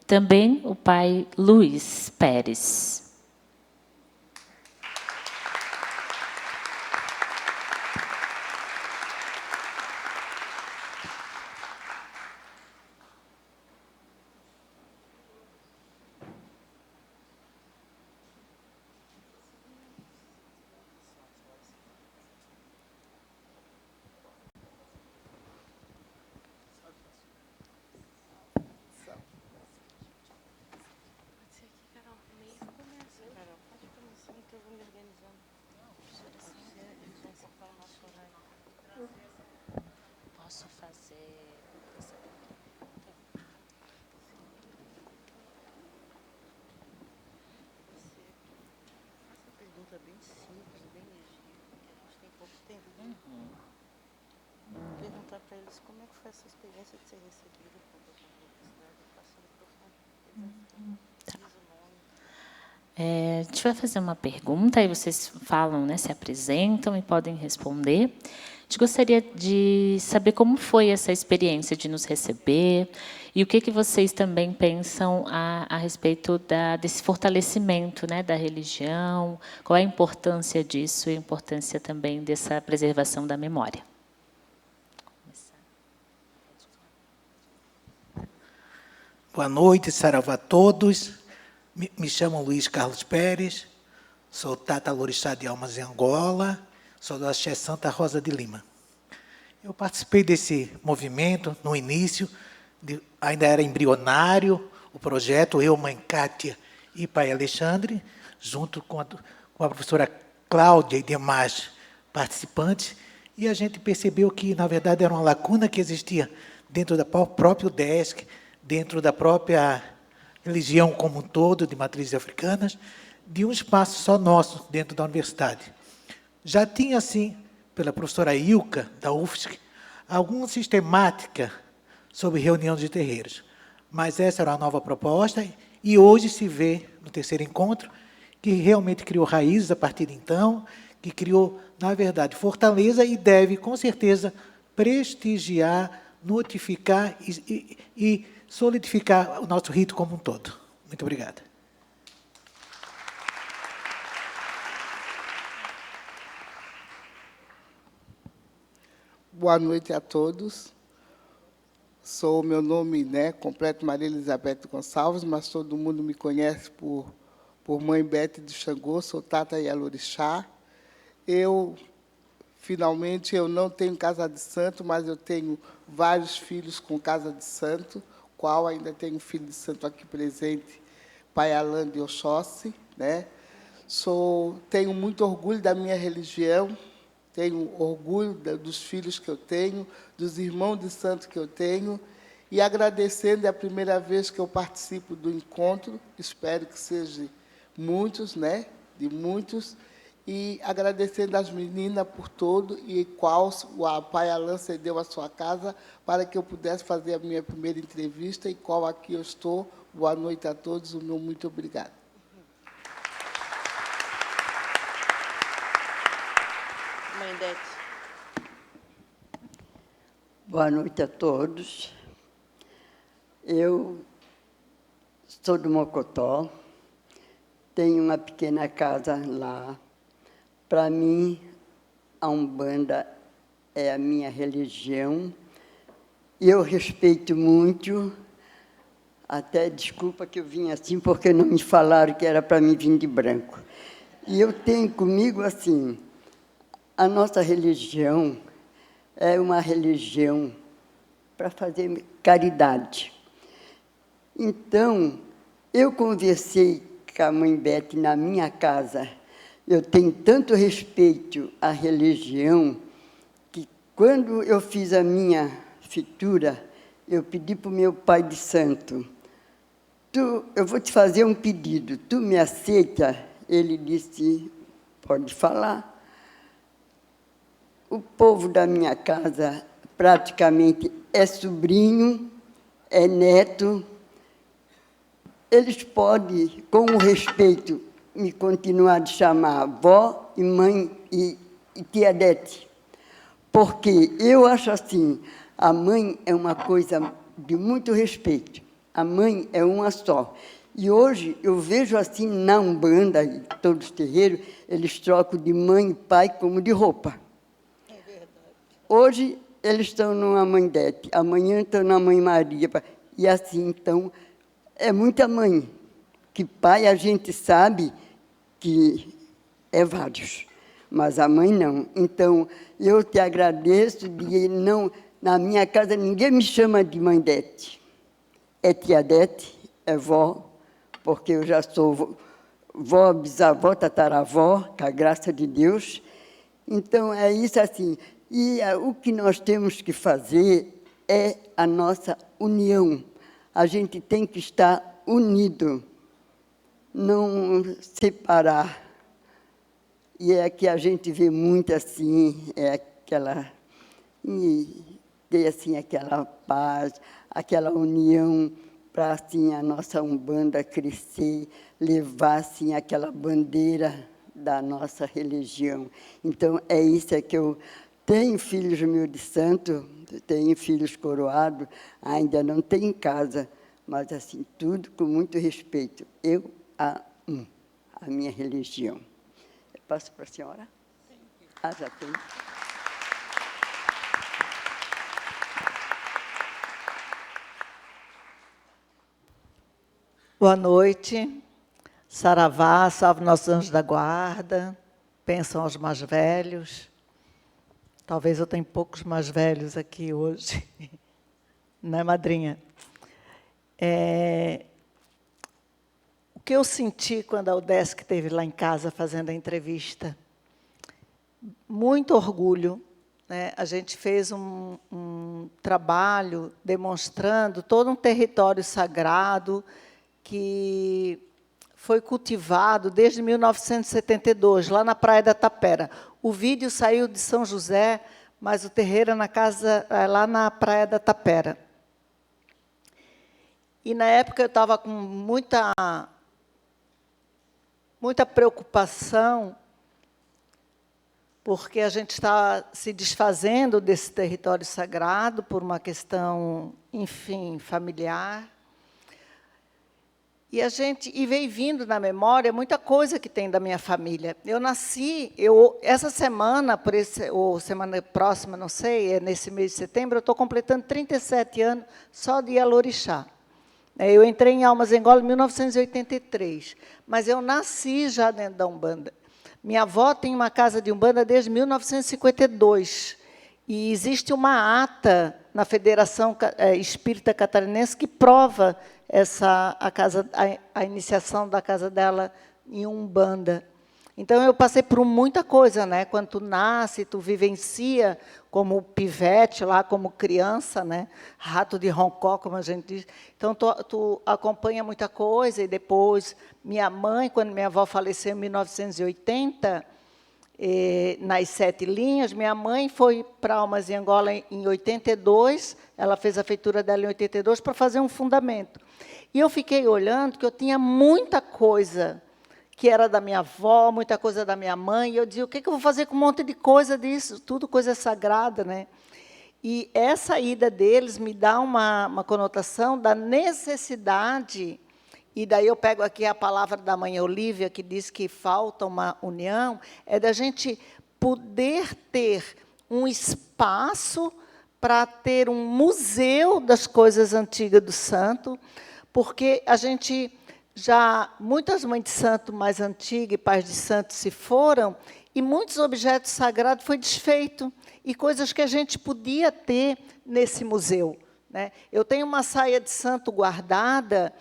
Também o pai Luiz Pérez. Posso fazer essa pergunta? Essa pergunta é bem simples, bem ligeira, porque a gente tem pouco tempo. Perguntar para eles como é que foi essa experiência de ser recebido por a universidade, passando por a gente vai fazer uma pergunta, aí vocês falam, né, se apresentam e podem responder. A gente gostaria de saber como foi essa experiência de nos receber e o que vocês também pensam a respeito desse fortalecimento, né, da religião, qual é a importância disso e a importância também dessa preservação da memória. Boa noite, saravá a todos. Me chamo Luiz Carlos Pérez, sou Tata-Lorixá de Almas em Angola, sou do Axé Santa Rosa de Lima. Eu participei desse movimento no início, ainda era embrionário, o projeto, eu, mãe Cátia e pai Alexandre, junto com a professora Cláudia e demais participantes, e a gente percebeu que, na verdade, era uma lacuna que existia dentro do próprio DESC, dentro da própria religião como um todo, de matrizes africanas, de um espaço só nosso dentro da universidade. Já tinha, assim, pela professora Ilka, da UFSC, alguma sistemática sobre reunião de terreiros, mas essa era uma nova proposta, e hoje se vê, no terceiro encontro, que realmente criou raízes a partir de então, que criou, na verdade, fortaleza e deve, com certeza, prestigiar, notificar e solidificar o nosso rito como um todo. Muito obrigado. Boa noite a todos. Sou meu nome, né, completo Maria Elizabeth Gonçalves, mas todo mundo me conhece por por Mãe Bete de Xangô, sou Tata Yalorixá. Finalmente, eu não tenho casa de santo, mas eu tenho vários filhos com casa de santo, qual ainda tenho filho de santo aqui presente, Pai Alain de Oxóssi, né? Tenho muito orgulho da minha religião, tenho orgulho dos filhos que eu tenho, dos irmãos de santo que eu tenho, e agradecendo, é a primeira vez que eu participo do encontro, espero que seja muitos, né? De muitos, e agradecendo às meninas por tudo, e qual o Pai Alain cedeu a sua casa para que eu pudesse fazer a minha primeira entrevista, e qual aqui eu estou. Boa noite a todos, o meu muito obrigado. Mãe Bete. Boa noite a todos. Eu sou do Mocotó, tenho uma pequena casa lá. Para mim, a Umbanda é a minha religião. E eu respeito muito, até desculpa que eu vim assim, porque não me falaram que era para mim vir de branco. E eu tenho comigo assim, a nossa religião é uma religião para fazer caridade. Então, eu conversei com a Mãe Bete na minha casa. Eu tenho tanto respeito à religião que, quando eu fiz a minha fitura, eu pedi para o meu pai de santo, eu vou te fazer um pedido, tu me aceita? Ele disse, pode falar. O povo da minha casa praticamente é sobrinho, é neto. Eles podem, com o respeito, me continuar de chamar avó e mãe e tia Dete. Porque eu acho assim, a mãe é uma coisa de muito respeito. A mãe é uma só. E hoje eu vejo assim na Umbanda, e todos os terreiros, eles trocam de mãe e pai como de roupa. É verdade. Hoje eles estão numa Mãe Dete, amanhã estão na Mãe Maria. E assim, então, é muita mãe. Que pai a gente sabe que é vários, mas a mãe não. Então, eu te agradeço de não... Na minha casa, ninguém me chama de Mãe Dete. É tia Dete, é vó, porque eu já sou vó, bisavó, tataravó, com a graça de Deus. Então, é isso assim. E o que nós temos que fazer é a nossa união. A gente tem que estar unido, não separar. E é que a gente vê muito assim, é aquela... E ter assim, aquela paz, aquela união para assim, a nossa Umbanda crescer, levar assim, aquela bandeira da nossa religião. Então, é isso que eu tenho filhos meus de santo, tenho filhos coroados, ainda não tenho em casa, mas assim, tudo com muito respeito. Eu amo a minha religião. Eu passo para a senhora? Sim. Ah, já tem. Boa noite. Saravá, salve nossos anjos da guarda, pensam aos mais velhos. Talvez eu tenha poucos mais velhos aqui hoje. Não é, madrinha? O que eu senti quando a UDESC esteve lá em casa fazendo a entrevista? Muito orgulho. Né? A gente fez um trabalho demonstrando todo um território sagrado que foi cultivado desde 1972, lá na Praia da Tapera. O vídeo saiu de São José, mas o terreiro na casa, lá na Praia da Tapera. E, na época, eu estava com muita preocupação, porque a gente está se desfazendo desse território sagrado por uma questão, enfim, familiar. E veio vindo na memória muita coisa que tem da minha família. Eu nasci, essa semana, ou semana próxima, não sei, nesse mês de setembro, eu estou completando 37 anos só de Yalorixá. Eu entrei em Almas Angola em 1983, mas eu nasci já dentro da Umbanda. Minha avó tem uma casa de Umbanda desde 1952, e existe uma ata na Federação Espírita Catarinense que prova a iniciação da casa dela em Umbanda. Então, eu passei por muita coisa, né? Quando tu nasce, tu vivencia como pivete, lá como criança, né? Rato de roncó, como a gente diz. Então, tu acompanha muita coisa. E depois, minha mãe, quando minha avó faleceu em 1980, nas 7 linhas, minha mãe foi para Almas Angola em 82, ela fez a feitura dela em 82 para fazer um fundamento. E eu fiquei olhando que eu tinha muita coisa que era da minha avó, muita coisa da minha mãe, e eu dizia, o que eu vou fazer com um monte de coisa disso? Tudo coisa sagrada, né? E essa ida deles me dá uma conotação da necessidade, e daí eu pego aqui a palavra da mãe Olívia, que diz que falta uma união, é da gente poder ter um espaço para ter um museu das coisas antigas do santo, porque a gente... Já muitas mães de santo mais antigas e pais de santo se foram, e muitos objetos sagrados foram desfeitos, e coisas que a gente podia ter nesse museu, né? Eu tenho uma saia de santo guardada,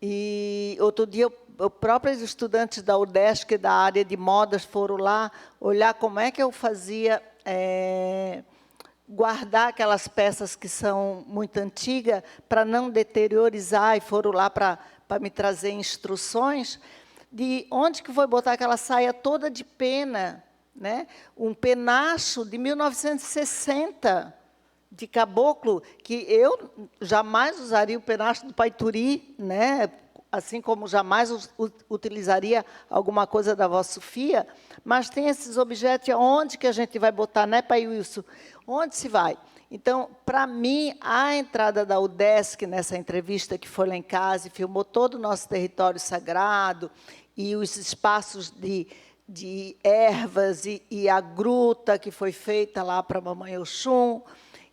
e outro dia os próprios estudantes da UDESC, da área de modas, foram lá olhar como é que eu fazia guardar aquelas peças que são muito antigas, para não deteriorizar, e foram lá para me trazer instruções de onde que foi botar aquela saia toda de pena, né? Um penacho de 1960, de caboclo, que eu jamais usaria o penacho do Paituri, né? Assim como jamais utilizaria alguma coisa da Vó Sofia, mas tem esses objetos, onde que a gente vai botar, né, Pai Wilson? Onde se vai? Então, para mim, a entrada da UDESC nessa entrevista que foi lá em casa e filmou todo o nosso território sagrado e os espaços de ervas e a gruta que foi feita lá para a Mamãe Oxum.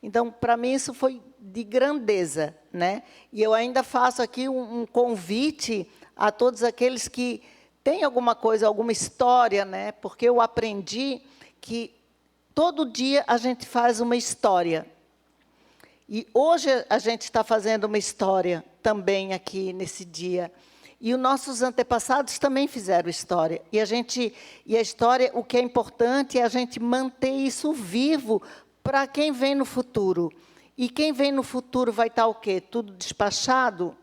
Então, para mim, isso foi de grandeza, né? E eu ainda faço aqui um convite a todos aqueles que têm alguma coisa, alguma história, né? Porque eu aprendi que todo dia a gente faz uma história. E hoje a gente está fazendo uma história também aqui nesse dia. E os nossos antepassados também fizeram história. E a história, o que é importante é a gente manter isso vivo para quem vem no futuro. E quem vem no futuro vai estar o quê? Tudo despachado?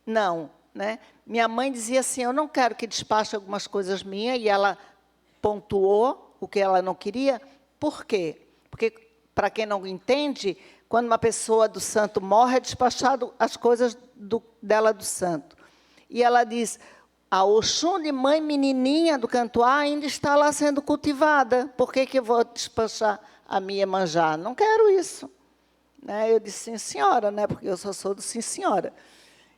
Não, né? Minha mãe dizia assim, eu não quero que despache algumas coisas minhas, e ela pontuou o que ela não queria. Por quê? Porque, para quem não entende, quando uma pessoa do santo morre, é despachado as coisas dela do santo. E ela diz, a Oxum de mãe menininha do Cantuá ainda está lá sendo cultivada. Por que eu vou despachar a minha Iemanjá? Não quero isso. Né? Eu disse, sim, senhora, né? Porque eu só sou do sim, senhora.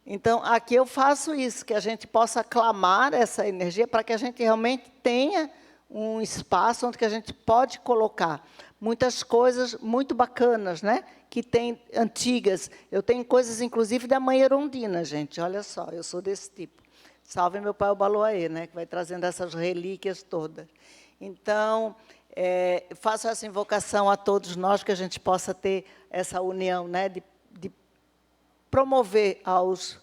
Então, aqui eu faço isso, que a gente possa aclamar essa energia para que a gente realmente tenha um espaço onde que a gente pode colocar muitas coisas muito bacanas, né? Que tem antigas. Eu tenho coisas, inclusive, da mãe Erundina, gente. Olha só, eu sou desse tipo. Salve meu pai, o Baloaê, né? Que vai trazendo essas relíquias todas. Então, faço essa invocação a todos nós, que a gente possa ter essa união, né? De promover aos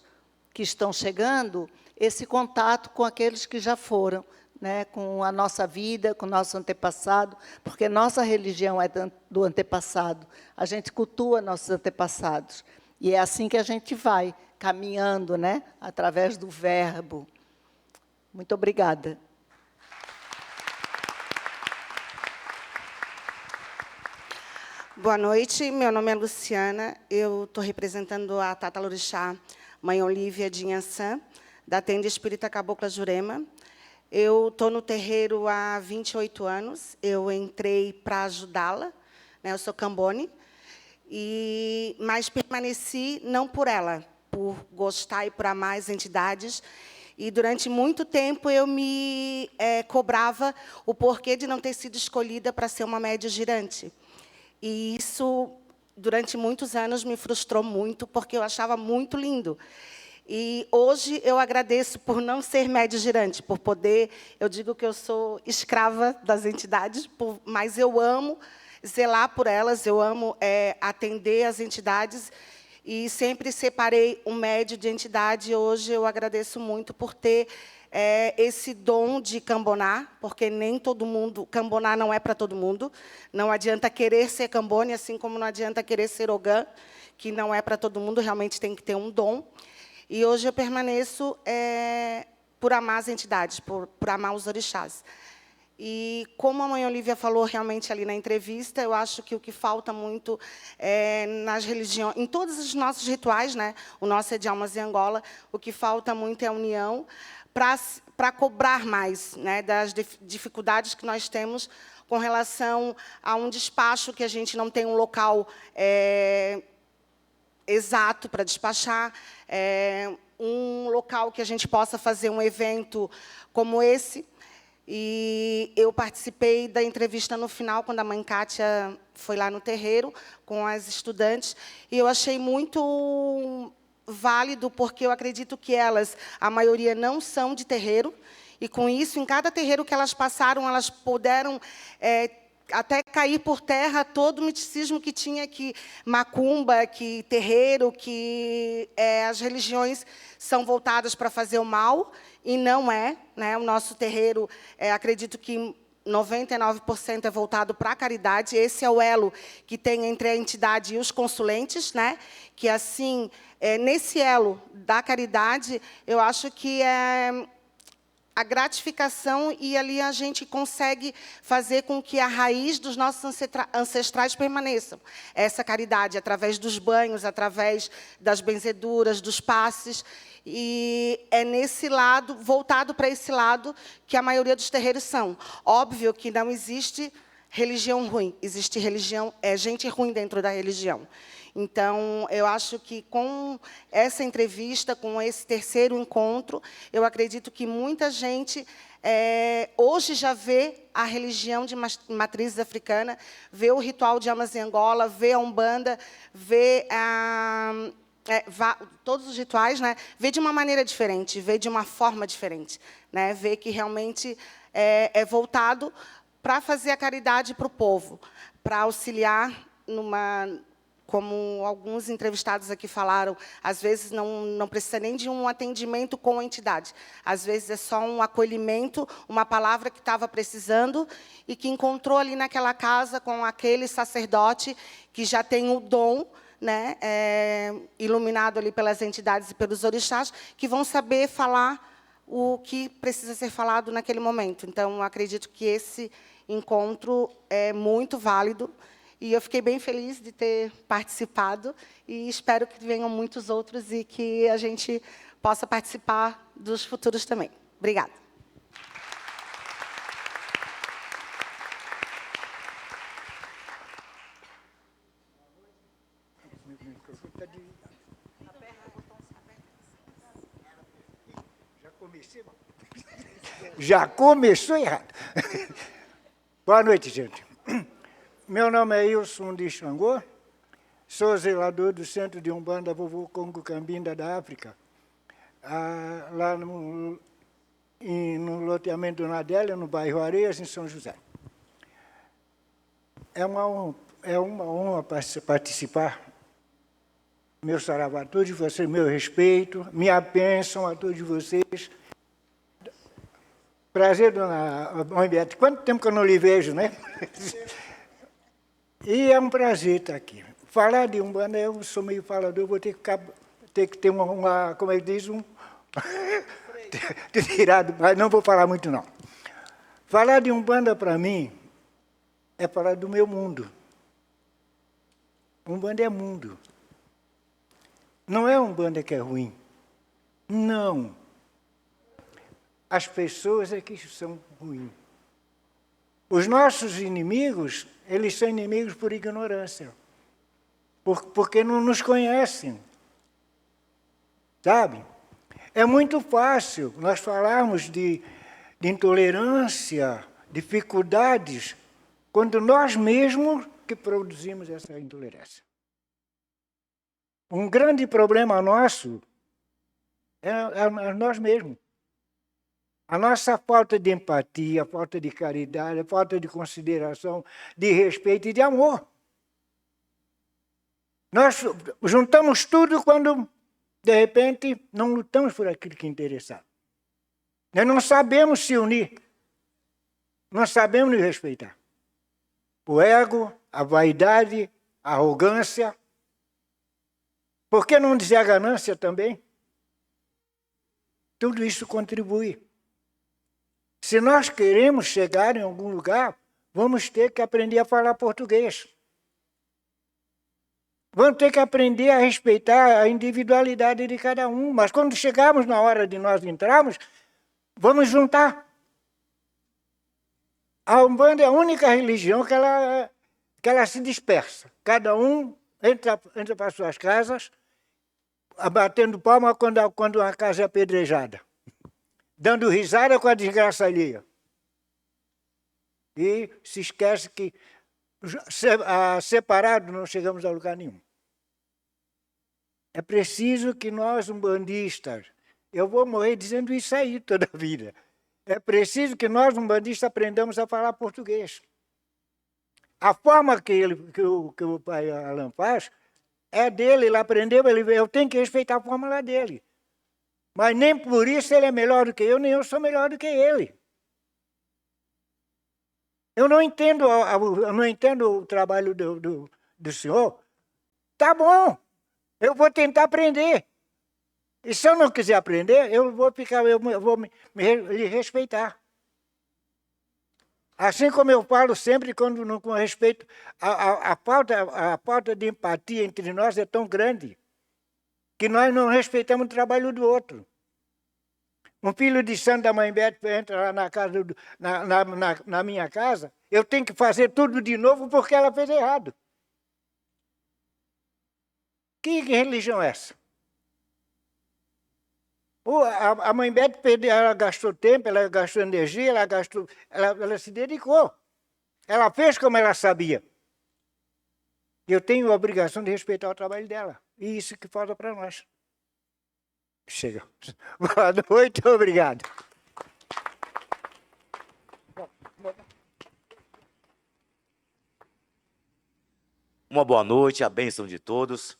que estão chegando esse contato com aqueles que já foram, né, com a nossa vida, com o nosso antepassado, porque nossa religião é do antepassado. A gente cultua nossos antepassados. E é assim que a gente vai, caminhando, né, através do verbo. Muito obrigada. Boa noite, meu nome é Luciana, eu estou representando a Tata Lorixá, Mãe Olívia de Inhaçã, da Tenda Espírita Cabocla Jurema. Eu estou no terreiro há 28 anos, eu entrei para ajudá-la, né, eu sou cambone, mas permaneci não por ela, por gostar e por amar as entidades, e durante muito tempo eu me cobrava o porquê de não ter sido escolhida para ser uma média girante. E isso, durante muitos anos, me frustrou muito, porque eu achava muito lindo. E hoje eu agradeço por não ser média girante, por poder, eu digo que eu sou escrava das entidades, mas eu amo zelar por elas, eu amo atender as entidades, e sempre separei um médio de entidade, e hoje eu agradeço muito por ter esse dom de cambonar, porque nem todo mundo, cambonar não é para todo mundo, não adianta querer ser cambone, assim como não adianta querer ser ogã, que não é para todo mundo, realmente tem que ter um dom. E hoje eu permaneço por amar as entidades, por amar os orixás. E como a mãe Olívia falou realmente ali na entrevista, eu acho que o que falta muito nas religiões, em todos os nossos rituais, né? O nosso é de Almas em Angola, o que falta muito é a união para cobrar mais, né, das dificuldades que nós temos com relação a um despacho que a gente não tem um local exato para despachar, um local que a gente possa fazer um evento como esse. E eu participei da entrevista no final, quando a mãe Kátia foi lá no terreiro com as estudantes, e eu achei muito válido, porque eu acredito que elas, a maioria, não são de terreiro, e, com isso, em cada terreiro que elas passaram, elas puderam até cair por terra todo o misticismo que tinha, que macumba, que terreiro, que as religiões são voltadas para fazer o mal, e não é. Né? O nosso terreiro, acredito que 99% é voltado para a caridade. Esse é o elo que tem entre a entidade e os consulentes, né? Que, assim, nesse elo da caridade, eu acho que a gratificação, e ali a gente consegue fazer com que a raiz dos nossos ancestrais permaneçam. Essa caridade, através dos banhos, através das benzeduras, dos passes. E é nesse lado, voltado para esse lado, que a maioria dos terreiros são. Óbvio que não existe religião ruim, existe gente ruim dentro da religião. Então, eu acho que, com essa entrevista, com esse terceiro encontro, eu acredito que muita gente hoje já vê a religião de matriz africana, vê o ritual de Almas em Angola, vê a Umbanda, vê todos os rituais, né? Vê de uma maneira diferente, vê de uma forma diferente, né? Vê que realmente é voltado para fazer a caridade para o povo, para auxiliar como alguns entrevistados aqui falaram, às vezes não precisa nem de um atendimento com a entidade. Às vezes é só um acolhimento, uma palavra que estava precisando e que encontrou ali naquela casa com aquele sacerdote que já tem o dom, né, iluminado ali pelas entidades e pelos orixás, que vão saber falar o que precisa ser falado naquele momento. Então, acredito que esse encontro é muito válido, e eu fiquei bem feliz de ter participado, e espero que venham muitos outros e que a gente possa participar dos futuros também. Obrigada. Já começou errado. Boa noite, gente. Meu nome é Ilson de Xangô, sou zelador do Centro de Umbanda Vovô Congo Cambinda da África, lá no loteamento Nadélia, no bairro Areias, em São José. É uma honra participar. Meu saravá a todos vocês, meu respeito, minha bênção a todos vocês. Prazer, dona Roberta. Quanto tempo que eu não lhe vejo, né? E é um prazer estar aqui. Falar de Umbanda, eu sou meio falador, vou ter que ter como ele diz, tirado, mas não vou falar muito, não. Falar de Umbanda, para mim, é falar do meu mundo. Umbanda é mundo. Não é Umbanda que é ruim. Não. As pessoas é que são ruins. Os nossos inimigos, eles são inimigos por ignorância, porque não nos conhecem, sabe? É muito fácil nós falarmos de intolerância, dificuldades, quando nós mesmos que produzimos essa intolerância. Um grande problema nosso É nós mesmos. A nossa falta de empatia, a falta de caridade, a falta de consideração, de respeito e de amor. Nós juntamos tudo quando, de repente, não lutamos por aquilo que é interessado. Nós não sabemos se unir. Não sabemos nos respeitar. O ego, a vaidade, a arrogância. Por que não dizer a ganância também? Tudo isso contribui. Se nós queremos chegar em algum lugar, vamos ter que aprender a falar português. Vamos ter que aprender a respeitar a individualidade de cada um. Mas quando chegarmos na hora de nós entrarmos, vamos juntar. A Umbanda é a única religião que ela se dispersa. Cada um entra para as suas casas, batendo palma quando a casa é apedrejada, dando risada com a desgraça alheia. E se esquece que, separado, não chegamos a lugar nenhum. É preciso que nós, umbandistas, eu vou morrer dizendo isso aí toda a vida, é preciso que nós, umbandistas, aprendamos a falar português. A forma que o pai Alan faz é dele, ele aprendeu, eu tenho que respeitar a fórmula dele. Mas nem por isso ele é melhor do que eu, nem eu sou melhor do que ele. Eu não entendo o trabalho do senhor. Tá bom, eu vou tentar aprender. E se eu não quiser aprender, eu vou lhe respeitar. Assim como eu falo sempre com respeito, a falta de empatia entre nós é tão grande que nós não respeitamos o trabalho do outro. Um filho de santo da mãe Bete entra lá na casa, na minha casa, eu tenho que fazer tudo de novo porque ela fez errado. Que religião é essa? A mãe Bete ela gastou tempo, ela gastou energia, ela se dedicou. Ela fez como ela sabia. Eu tenho a obrigação de respeitar o trabalho dela. E isso que falta para nós. Chega. Boa noite, obrigado. Uma boa noite, a bênção de todos.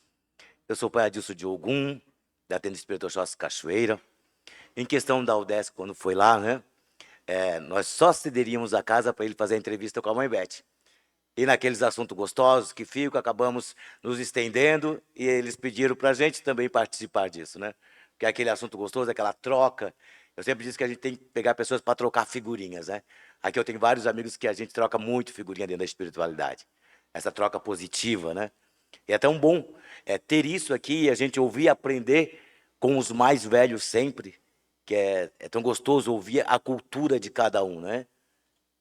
Eu sou o pai Adilson de Ogum, da Tenda Espírita Oxóssi Cachoeira. Em questão da UDESC, quando foi lá, né, nós só cederíamos a casa para ele fazer a entrevista com a mãe Bete. E naqueles assuntos gostosos que ficam, acabamos nos estendendo e eles pediram para a gente também participar disso, né? Porque aquele assunto gostoso, aquela troca. Eu sempre disse que a gente tem que pegar pessoas para trocar figurinhas, né? Aqui eu tenho vários amigos que a gente troca muito figurinha dentro da espiritualidade. Essa troca positiva, né? E é tão bom ter isso aqui e a gente ouvir e aprender com os mais velhos sempre, que é tão gostoso ouvir a cultura de cada um, né?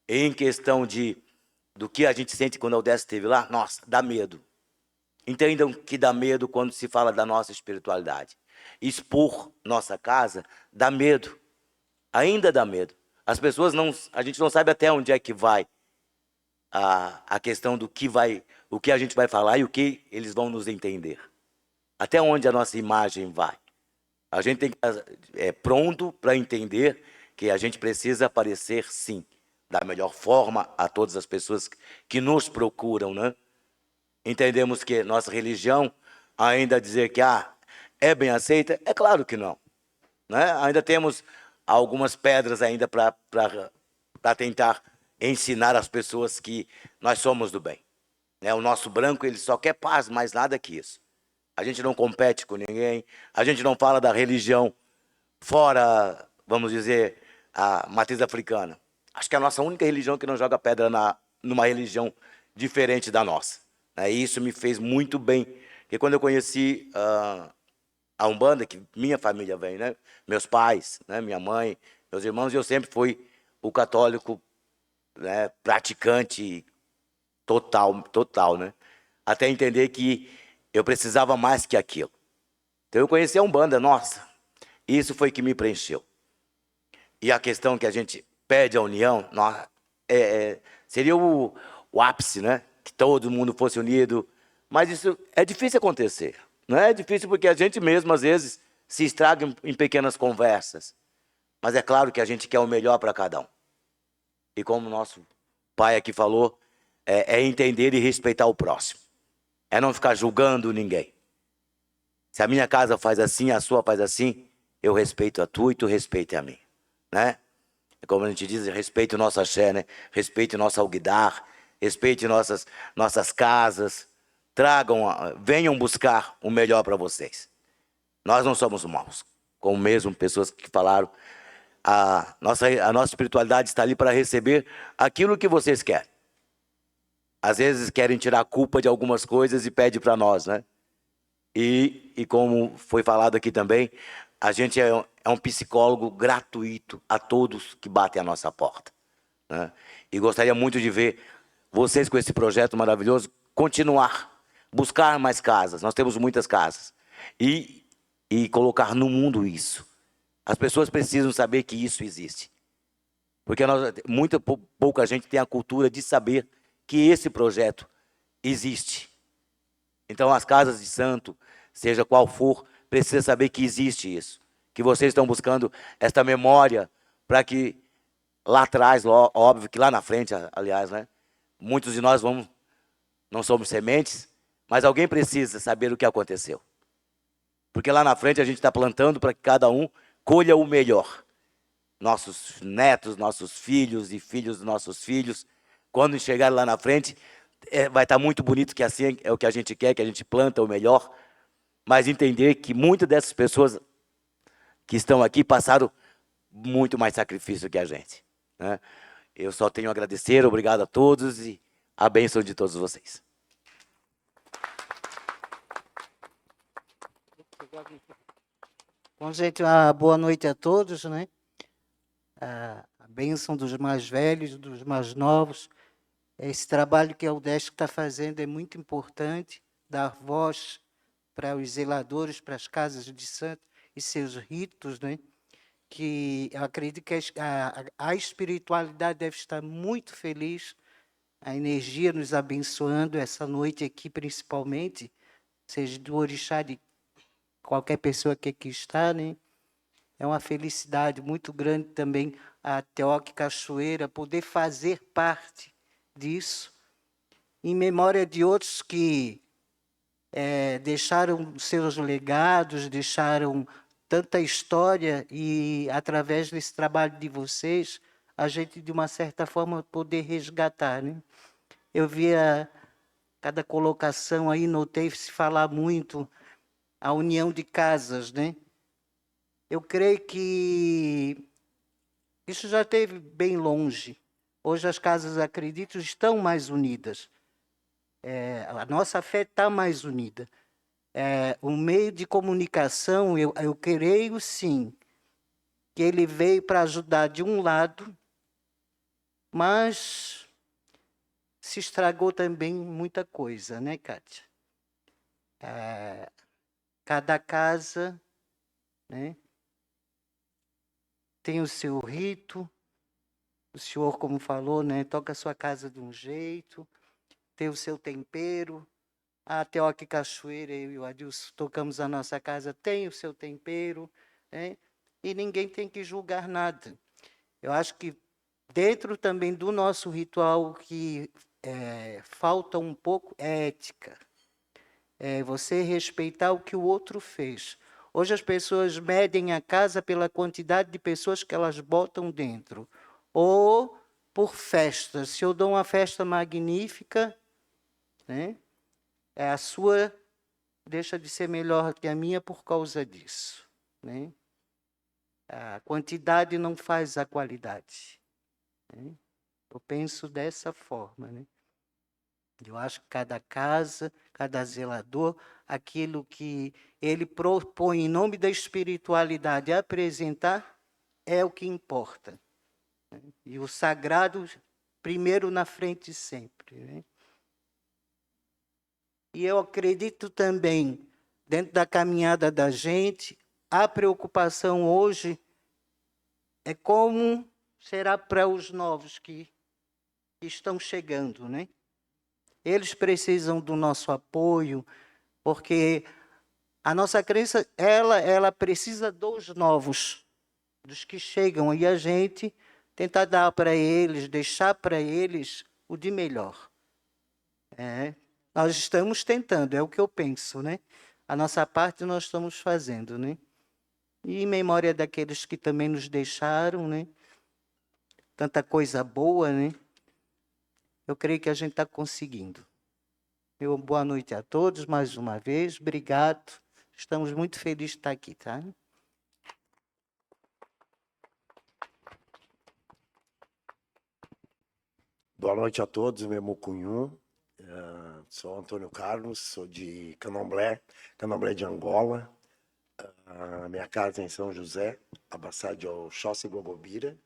Em questão do que a gente sente quando a UDESC esteve lá, nossa, dá medo. Entendam que dá medo quando se fala da nossa espiritualidade. Expor nossa casa dá medo, ainda dá medo. As pessoas a gente não sabe até onde é que vai a questão do que o que a gente vai falar e o que eles vão nos entender. Até onde a nossa imagem vai. A gente tem que estar pronto para entender que a gente precisa aparecer, sim, da melhor forma a todas as pessoas que nos procuram, né? Entendemos que nossa religião, ainda dizer que é bem aceita, é claro que não, né? Ainda temos algumas pedras ainda para tentar ensinar as pessoas que nós somos do bem, né? O nosso branco, ele só quer paz, mais nada que isso. A gente não compete com ninguém, a gente não fala da religião fora, vamos dizer, a matriz africana. Acho que é a nossa única religião que não joga pedra numa religião diferente da nossa. E isso me fez muito bem, porque quando eu conheci a Umbanda, que minha família vem, né? Meus pais, né? Minha mãe, meus irmãos, eu sempre fui o católico, né? Praticante total, né? Até entender que eu precisava mais que aquilo. Então eu conheci a Umbanda, nossa, isso foi que me preencheu. E a questão que a gente pede a união, seria o ápice, né? Que todo mundo fosse unido, mas isso é difícil acontecer. Não é difícil porque a gente mesmo, às vezes, se estraga em pequenas conversas. Mas é claro que a gente quer o melhor para cada um. E como o nosso pai aqui falou, é entender e respeitar o próximo. É não ficar julgando ninguém. Se a minha casa faz assim, a sua faz assim, eu respeito a tua e tu respeita a mim, né? É como a gente diz, respeite o nosso axé, né? Respeite o nosso alguidar, respeite nossas casas, venham buscar o melhor para vocês. Nós não somos maus, como mesmo pessoas que falaram, a nossa espiritualidade está ali para receber aquilo que vocês querem. Às vezes querem tirar a culpa de algumas coisas e pedem para nós, né? E como foi falado aqui também, a gente é um psicólogo gratuito a todos que batem a nossa porta, né? E gostaria muito de ver vocês com esse projeto maravilhoso continuar, buscar mais casas. Nós temos muitas casas. E colocar no mundo isso. As pessoas precisam saber que isso existe. Porque pouca gente tem a cultura de saber que esse projeto existe. Então, as casas de santo, seja qual for, precisa saber que existe isso. Que vocês estão buscando esta memória para que lá atrás, óbvio que lá na frente, aliás, né? Muitos de nós não somos sementes, mas alguém precisa saber o que aconteceu. Porque lá na frente a gente está plantando para que cada um colha o melhor. Nossos netos, nossos filhos e filhos dos nossos filhos, quando chegarem lá na frente, vai estar muito bonito, que assim é o que a gente quer, que a gente planta o melhor, mas entender que muitas dessas pessoas que estão aqui passaram muito mais sacrifício que a gente, né? Eu só tenho a agradecer, obrigado a todos e a bênção de todos vocês. Bom, gente, uma boa noite a todos, né? A bênção dos mais velhos, dos mais novos. Esse trabalho que a UDESC está fazendo é muito importante, dar voz para os zeladores, para as casas de santo e seus ritos, né? Que eu acredito que a espiritualidade deve estar muito feliz, a energia nos abençoando essa noite aqui, principalmente, seja do orixá de qualquer pessoa que aqui está, né? É uma felicidade muito grande também a Teoque Cachoeira poder fazer parte disso, em memória de outros que deixaram seus legados, deixaram tanta história e, através desse trabalho de vocês, a gente, de uma certa forma, poder resgatar, né? Eu via cada colocação aí, notei-se falar muito a união de casas, né? Eu creio que isso já esteve bem longe. Hoje as casas, acredito, estão mais unidas. A nossa fé está mais unida. O meio de comunicação, eu creio sim, que ele veio para ajudar de um lado, mas se estragou também muita coisa, né, Kátia? Cada casa, né, tem o seu rito. O senhor, como falou, né, toca a sua casa de um jeito, tem o seu tempero. A Teoque Cachoeira, eu e o Adilson tocamos a nossa casa, tem o seu tempero, né, e ninguém tem que julgar nada. Eu acho que dentro também do nosso ritual que falta um pouco é ética. Você respeitar o que o outro fez. Hoje as pessoas medem a casa pela quantidade de pessoas que elas botam dentro. Ou por festas. Se eu dou uma festa magnífica, né, a sua deixa de ser melhor que a minha por causa disso, né? A quantidade não faz a qualidade, né? Eu penso dessa forma, né? Eu acho que cada casa, cada zelador, aquilo que ele propõe em nome da espiritualidade apresentar é o que importa, né? E o sagrado primeiro na frente sempre, né? E eu acredito também, dentro da caminhada da gente, a preocupação hoje é como será para os novos que estão chegando, né? Eles precisam do nosso apoio, porque A nossa crença, ela precisa dos novos, dos que chegam, e a gente tentar dar para eles, deixar para eles o de melhor. Nós estamos tentando, é o que eu penso, né? A nossa parte nós estamos fazendo, né? E em memória daqueles que também nos deixaram, né? Tanta coisa boa, né? Eu creio que a gente está conseguindo. Boa noite a todos, mais uma vez. Obrigado. Estamos muito felizes de estar aqui, tá? Boa noite a todos, meu Mucunhum. Sou Antônio Carlos, sou de Candomblé de Angola. Minha casa é em São José, Abaçá de Oxóssi e Gogobira.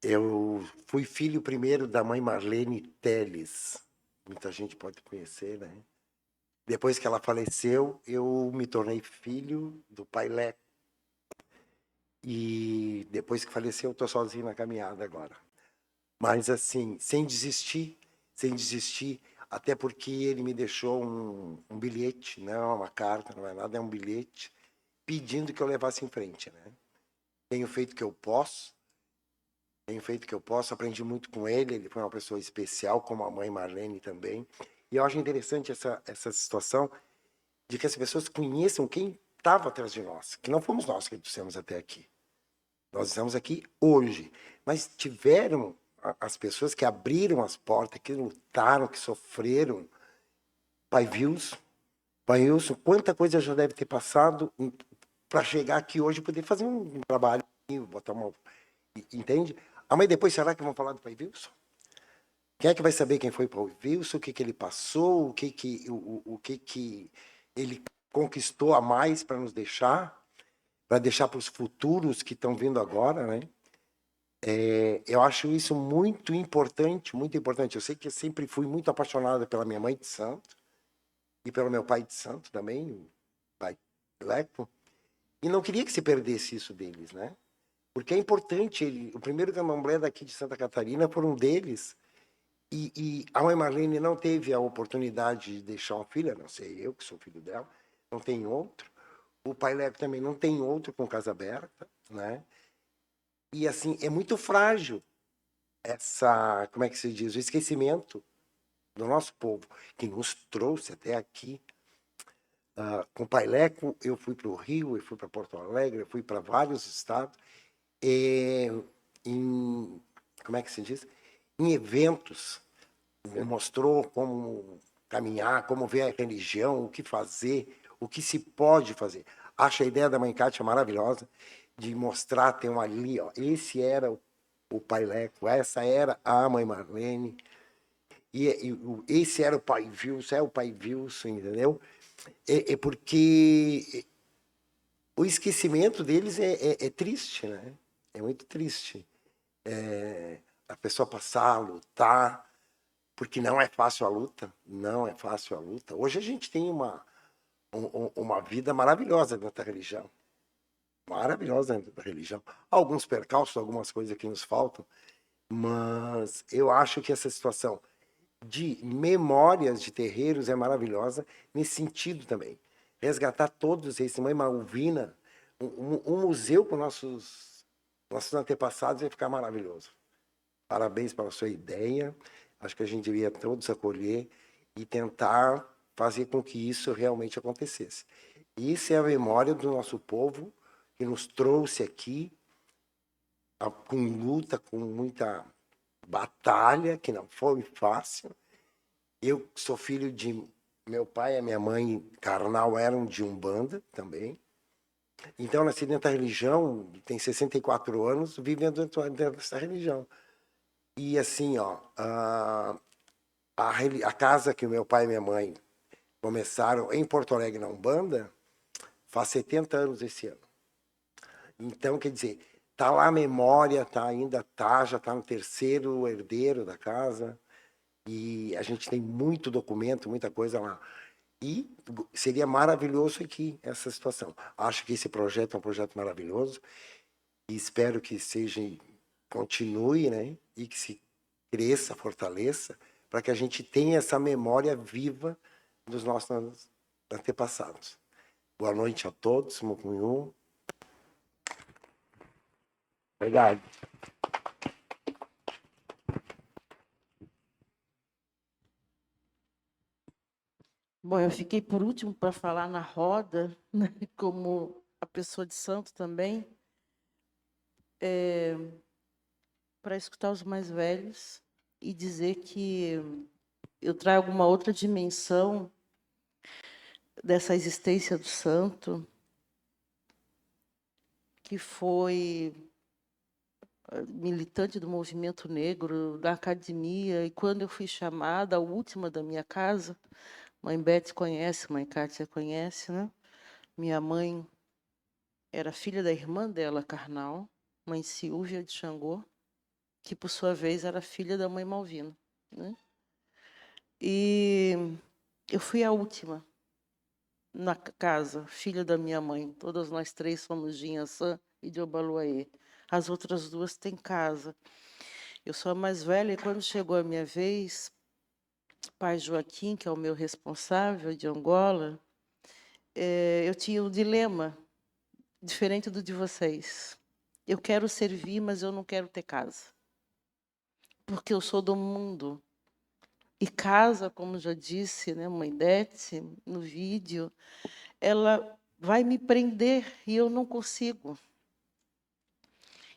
Eu fui filho primeiro da mãe Marlene Teles, muita gente pode conhecer, né? Depois que ela faleceu, eu me tornei filho do pai Leco. E depois que faleceu, eu estou sozinho na caminhada agora. Mas assim, sem desistir, até porque ele me deixou um bilhete, não é uma carta, não é nada, é um bilhete, pedindo que eu levasse em frente, né? Tenho feito o que eu posso, aprendi muito com ele, ele foi uma pessoa especial, como a mãe Marlene também. E eu acho interessante essa situação de que as pessoas conheçam quem estava atrás de nós, que não fomos nós que trouxemos até aqui. Nós estamos aqui hoje, mas tiveram as pessoas que abriram as portas, que lutaram, que sofreram. Pai Wilson, quanta coisa já deve ter passado para chegar aqui hoje e poder fazer um trabalho, botar uma... Entende? Mas depois, será que vão falar do Pai Wilson? Quem é que vai saber quem foi o Pai Wilson, o que ele passou, o que ele conquistou a mais para nos deixar, para deixar para os futuros que estão vindo agora, né? Eu acho isso muito importante, muito importante. Eu sei que eu sempre fui muito apaixonada pela minha mãe de santo e pelo meu pai de santo também, o pai Leco, e não queria que se perdesse isso deles, né? Porque é importante, o primeiro candomblé daqui de Santa Catarina foi um deles, e a mãe Marlene não teve a oportunidade de deixar um filho, a não ser eu, que sou filho dela, não tem outro. O pai Leco também não tem outro com casa aberta, né? E assim, é muito frágil como é que se diz, o esquecimento do nosso povo, que nos trouxe até aqui. Com o pai Leco, eu fui para o Rio, eu fui para Porto Alegre, eu fui para vários estados, como é que se diz? Em eventos, me mostrou como caminhar, como ver a religião, o que fazer, o que se pode fazer. Acho a ideia da mãe Cátia maravilhosa, de mostrar, tem um ali, ó, esse era o pai Leco, essa era a mãe Marlene, e esse era o pai Wilson, é o pai Wilson, entendeu? Porque o esquecimento deles é triste, né? É muito triste. A pessoa passar a lutar, porque não é fácil a luta, não é fácil a luta. Hoje a gente tem uma vida maravilhosa dentro da religião. Maravilhosa dentro da religião. Alguns percalços, algumas coisas que nos faltam, mas eu acho que essa situação de memórias de terreiros é maravilhosa nesse sentido também. Resgatar todos esses, Mãe Malvina, um museu com nossos antepassados vai ficar maravilhoso. Parabéns pela sua ideia. Acho que a gente devia todos acolher e tentar fazer com que isso realmente acontecesse. Isso é a memória do nosso povo que nos trouxe aqui com luta, com muita batalha, que não foi fácil. Eu sou filho de... Meu pai e minha mãe carnal eram de Umbanda também. Então, nasci dentro da religião, tem 64 anos, vivendo dentro dessa religião. E assim, ó, a casa que o meu pai e minha mãe começaram em Porto Alegre, na Umbanda, faz 70 anos esse ano. Então, quer dizer, tá lá a memória, já está no terceiro herdeiro da casa, e a gente tem muito documento, muita coisa lá. E seria maravilhoso aqui essa situação. Acho que esse projeto é um projeto maravilhoso, e espero que continue, né? E que se cresça, fortaleça, para que a gente tenha essa memória viva dos nossos antepassados. Boa noite a todos, Mucunhu. Obrigado. Bom, eu fiquei por último para falar na roda, né, como a pessoa de santo também, para escutar os mais velhos e dizer que eu trago uma outra dimensão dessa existência do santo, que foi militante do movimento negro, da academia, e quando eu fui chamada, a última da minha casa, mãe Beth conhece, mãe Kátia conhece, né? Minha mãe era filha da irmã dela, carnal, mãe Silvia de Xangô, que, por sua vez, era filha da mãe Malvina, né? E eu fui a última na casa, filha da minha mãe. Todas nós três somos de Inhaçã e de Obaluayê. As outras duas têm casa. Eu sou a mais velha e, quando chegou a minha vez, pai Joaquim, que é o meu responsável de Angola, eu tinha um dilema diferente do de vocês. Eu quero servir, mas eu não quero ter casa. Porque eu sou do mundo. E casa, como já disse, né, mãe Dete, no vídeo, ela vai me prender e eu não consigo.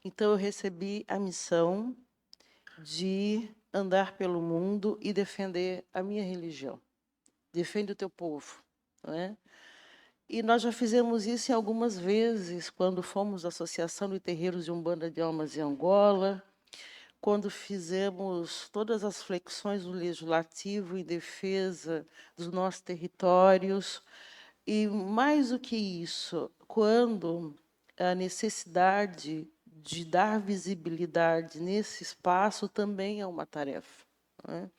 Então, eu recebi a missão de andar pelo mundo e defender a minha religião. Defende o teu povo, não é? E nós já fizemos isso em algumas vezes, quando fomos à Associação de Terreiros de Umbanda de Almas em Angola, quando fizemos todas as flexões do Legislativo em defesa dos nossos territórios, e, mais do que isso, quando a necessidade de dar visibilidade nesse espaço também é uma tarefa, não é?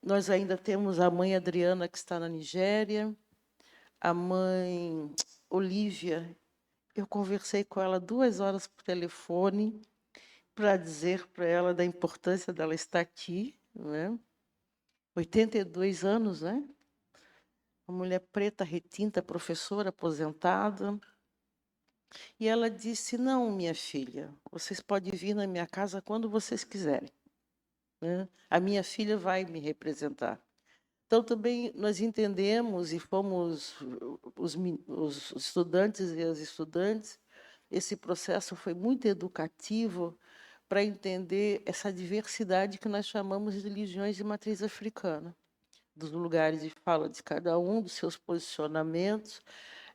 Nós ainda temos a mãe Adriana, que está na Nigéria, a mãe Olívia. Eu conversei com ela 2 horas por telefone para dizer para ela da importância dela estar aqui, não é? 82 anos, né? Uma mulher preta, retinta, professora, aposentada. E ela disse, não, minha filha, vocês podem vir na minha casa quando vocês quiserem, né? A minha filha vai me representar. Então, também nós entendemos, e fomos os estudantes e as estudantes, esse processo foi muito educativo para entender essa diversidade que nós chamamos de religiões de matriz africana, dos lugares de fala de cada um, dos seus posicionamentos.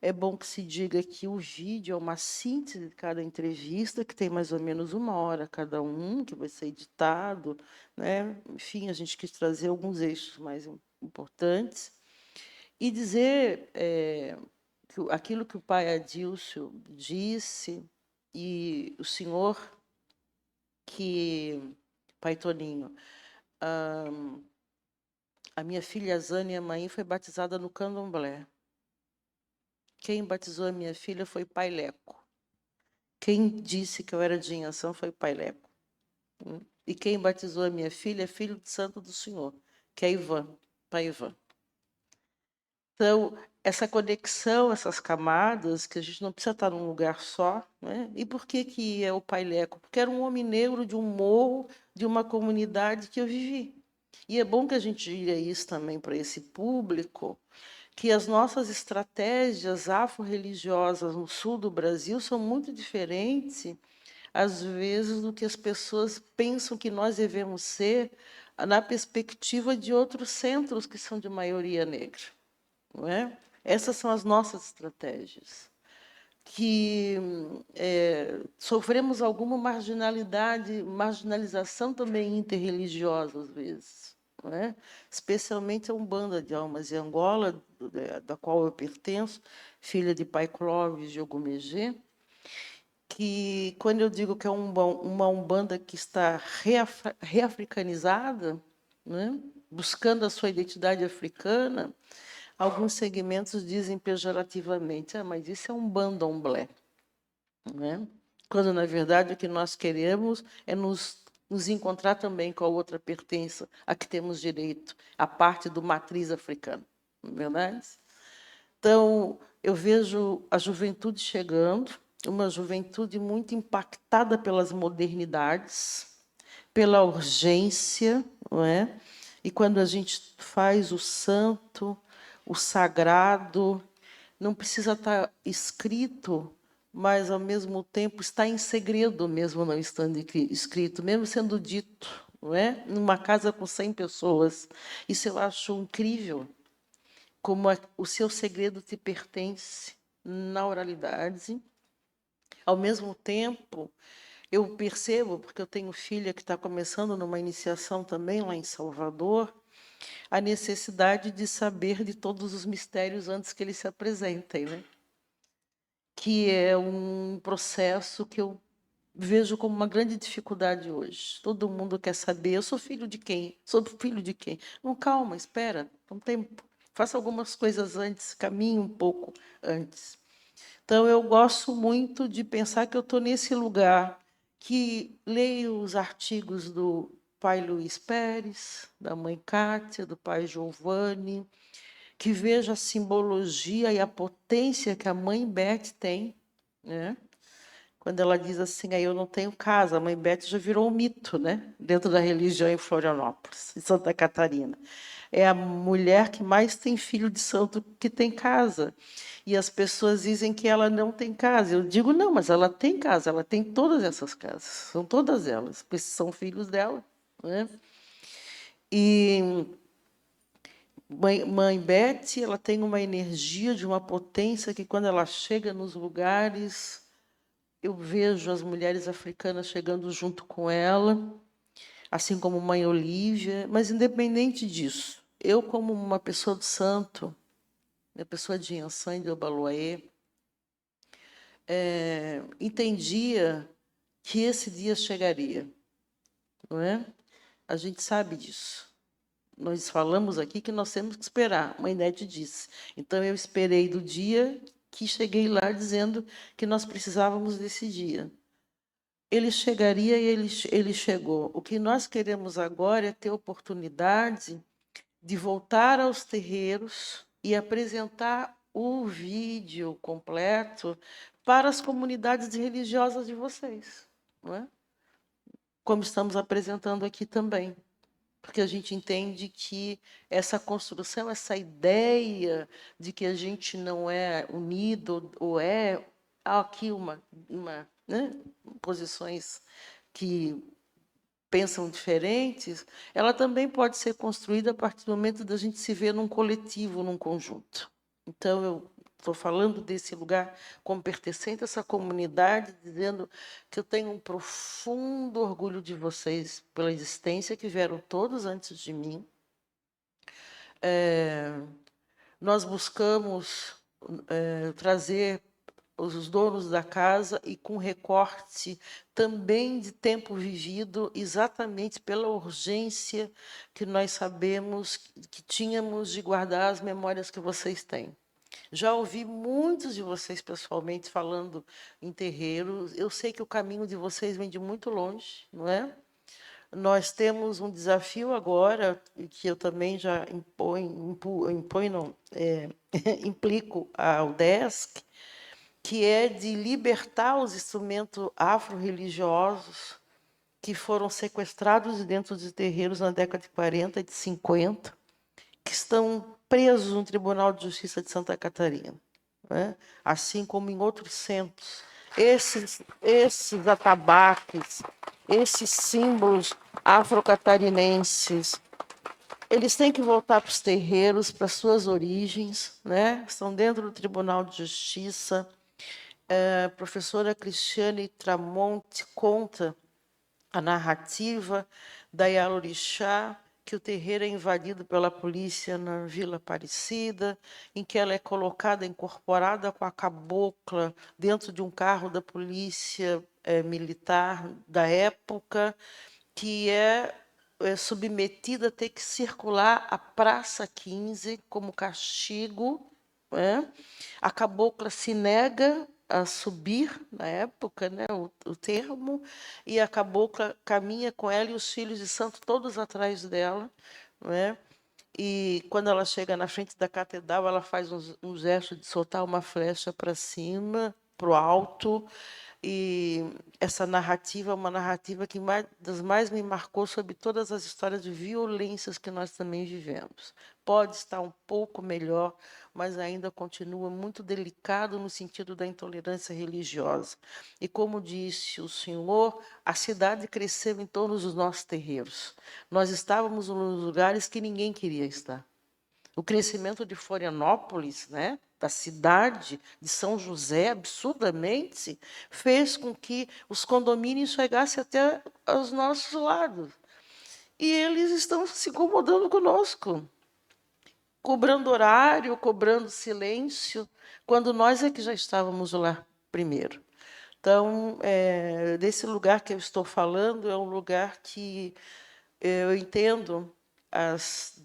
É bom que se diga que o vídeo é uma síntese de cada entrevista, que tem mais ou menos 1 hora cada um, que vai ser editado, né? Enfim, a gente quis trazer alguns eixos mais importantes e dizer que aquilo que o pai Adilson disse, e o senhor, que, pai Toninho, a minha filha Zânia Maim foi batizada no Candomblé. Quem batizou a minha filha foi pai Leco. Quem disse que eu era de Inhação foi pai Leco. E quem batizou a minha filha é filho de santo do Senhor, que é Ivan, pai Ivan. Então, essa conexão, essas camadas, que a gente não precisa estar num lugar só, né? E por que é o pai Leco? Porque era um homem negro de um morro, de uma comunidade que eu vivi. E é bom que a gente diga isso também para esse público, que as nossas estratégias afro-religiosas no sul do Brasil são muito diferentes, às vezes, do que as pessoas pensam que nós devemos ser na perspectiva de outros centros que são de maioria negra, não é? Essas são as nossas estratégias, que sofremos alguma marginalização também interreligiosa, às vezes, não é? Especialmente a Umbanda de Almas em Angola, da qual eu pertenço, filha de pai Clóvis de Ogumegê, que, quando eu digo que é uma Umbanda que está reafricanizada, né? Buscando a sua identidade africana, alguns segmentos dizem pejorativamente, mas isso é um bandomblé, né? Quando, na verdade, o que nós queremos é nos encontrar também com a outra pertença a que temos direito, a parte do matriz africana, não é verdade? Então, eu vejo a juventude chegando, uma juventude muito impactada pelas modernidades, pela urgência, não é? E quando a gente faz o santo, o sagrado, não precisa estar escrito, mas, ao mesmo tempo, está em segredo, mesmo não estando escrito, mesmo sendo dito, não é? Numa casa com 100 pessoas. Isso eu acho incrível, como o seu segredo te pertence na oralidade. Ao mesmo tempo, eu percebo, porque eu tenho filha que está começando numa iniciação também lá em Salvador, a necessidade de saber de todos os mistérios antes que eles se apresentem, né? Que é um processo que eu vejo como uma grande dificuldade hoje. Todo mundo quer saber, eu sou filho de quem? Sou filho de quem? Não, calma, espera, um tempo. Faça algumas coisas antes, caminhe um pouco antes. Então, eu gosto muito de pensar que eu estou nesse lugar, que leio os artigos do pai Luiz Pérez, da mãe Cátia, do pai Giovanni, que vejo a simbologia e a potência que a mãe Beth tem, né? Quando ela diz assim, eu não tenho casa, a mãe Beth já virou um mito, né? Dentro da religião em Florianópolis, em Santa Catarina. É a mulher que mais tem filho de santo que tem casa. E as pessoas dizem que ela não tem casa. Eu digo, não, mas ela tem casa, ela tem todas essas casas, são todas elas, porque são filhos dela, né? E mãe Beth, ela tem uma energia de uma potência que, quando ela chega nos lugares, eu vejo as mulheres africanas chegando junto com ela, assim como mãe Olívia, mas, independente disso, eu, como uma pessoa do santo, uma pessoa de Inhansã e de Obaloaê, entendia que esse dia chegaria, não é? A gente sabe disso. Nós falamos aqui que nós temos que esperar. A mãe Nete disse. Então, eu esperei do dia que cheguei lá dizendo que nós precisávamos desse dia. Ele chegaria e ele chegou. O que nós queremos agora é ter oportunidade de voltar aos terreiros e apresentar o vídeo completo para as comunidades religiosas de vocês, não é? Como estamos apresentando aqui também. Porque a gente entende que essa construção, essa ideia de que a gente não é unido, ou há aqui né, posições que pensam diferentes, ela também pode ser construída a partir do momento da gente se ver num coletivo, num conjunto. Então, eu estou falando desse lugar como pertencente a essa comunidade, dizendo que eu tenho um profundo orgulho de vocês pela existência, que vieram todos antes de mim. Nós buscamos trazer os donos da casa e com recorte também de tempo vivido, exatamente pela urgência que nós sabemos que tínhamos de guardar as memórias que vocês têm. Já ouvi muitos de vocês pessoalmente falando em terreiros. Eu sei que o caminho de vocês vem de muito longe, não é? Nós temos um desafio agora, que eu também já implico ao DESC, que é de libertar os instrumentos afro-religiosos que foram sequestrados dentro de terreiros na década de 40 e de 50, que estão presos no Tribunal de Justiça de Santa Catarina, né? Assim como em outros centros. Esses atabaques, esses símbolos afro-catarinenses, eles têm que voltar para os terreiros, para as suas origens, né? Estão dentro do Tribunal de Justiça. A professora Cristiane Tramonte conta a narrativa da Yalorixá, que o terreiro é invadido pela polícia na Vila Aparecida, em que ela é colocada, incorporada com a cabocla dentro de um carro da polícia militar da época, que é submetida a ter que circular a Praça 15 como castigo. A cabocla se nega a subir, na época, né, o termo, e a cabocla caminha com ela e os filhos de santo todos atrás dela, não é? E quando ela chega na frente da catedral, ela faz um gesto de soltar uma flecha para cima, para o alto. E essa narrativa é uma narrativa que das mais me marcou sobre todas as histórias de violências que nós também vivemos. Pode estar um pouco melhor, mas ainda continua muito delicado no sentido da intolerância religiosa. E como disse o senhor, a cidade cresceu em torno dos nossos terreiros. Nós estávamos nos lugares que ninguém queria estar. O crescimento de Florianópolis, né, da cidade de São José, absurdamente, fez com que os condomínios chegassem até aos nossos lados. E eles estão se incomodando conosco, cobrando horário, cobrando silêncio, quando nós é que já estávamos lá primeiro. Então, desse lugar que eu estou falando, é um lugar que eu entendo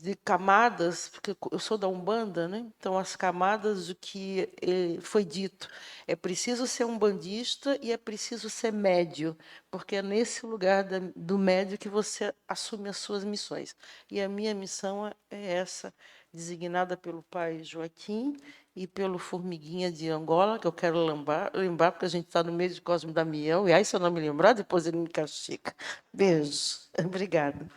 de camadas, porque eu sou da Umbanda, né? Então, as camadas do que foi dito. É preciso ser umbandista e é preciso ser médio, porque é nesse lugar do médio que você assume as suas missões. E a minha missão é essa, designada pelo pai Joaquim e pelo Formiguinha de Angola, que eu quero lembrar porque a gente está no mês de Cosme Damião, e aí, se eu não me lembrar, depois ele me castiga. Beijo. Obrigada.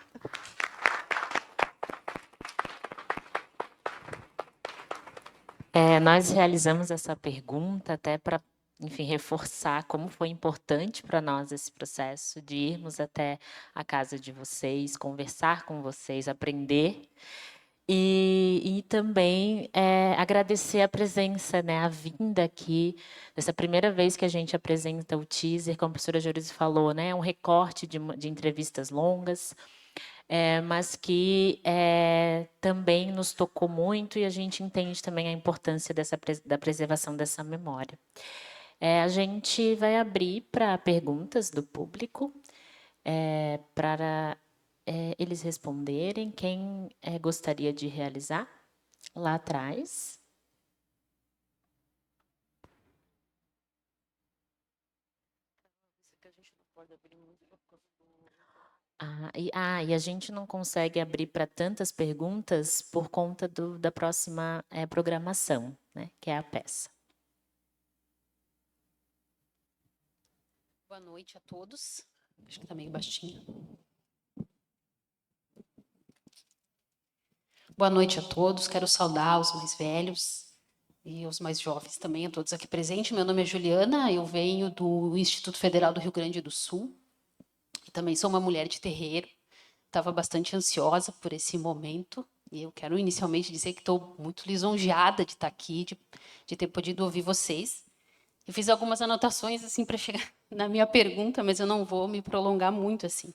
Nós realizamos essa pergunta até para, enfim, reforçar como foi importante para nós esse processo de irmos até a casa de vocês, conversar com vocês, aprender e também agradecer a presença, né, a vinda aqui, dessa primeira vez que a gente apresenta o teaser, como a professora Jorise falou, né, um recorte de entrevistas longas, mas que também nos tocou muito e a gente entende também a importância da preservação dessa memória. A gente vai abrir para perguntas do público, para eles responderem. Quem gostaria de realizar? Lá atrás. E a gente não consegue abrir para tantas perguntas por conta da próxima programação, né, que é a peça. Boa noite a todos. Acho que está meio baixinho. Boa noite a todos. Quero saudar os mais velhos e os mais jovens também, a todos aqui presentes. Meu nome é Juliana, eu venho do Instituto Federal do Rio Grande do Sul. Também sou uma mulher de terreiro, estava bastante ansiosa por esse momento, e eu quero inicialmente dizer que estou muito lisonjeada de estar aqui, de ter podido ouvir vocês. Eu fiz algumas anotações assim para chegar na minha pergunta, mas eu não vou me prolongar muito assim.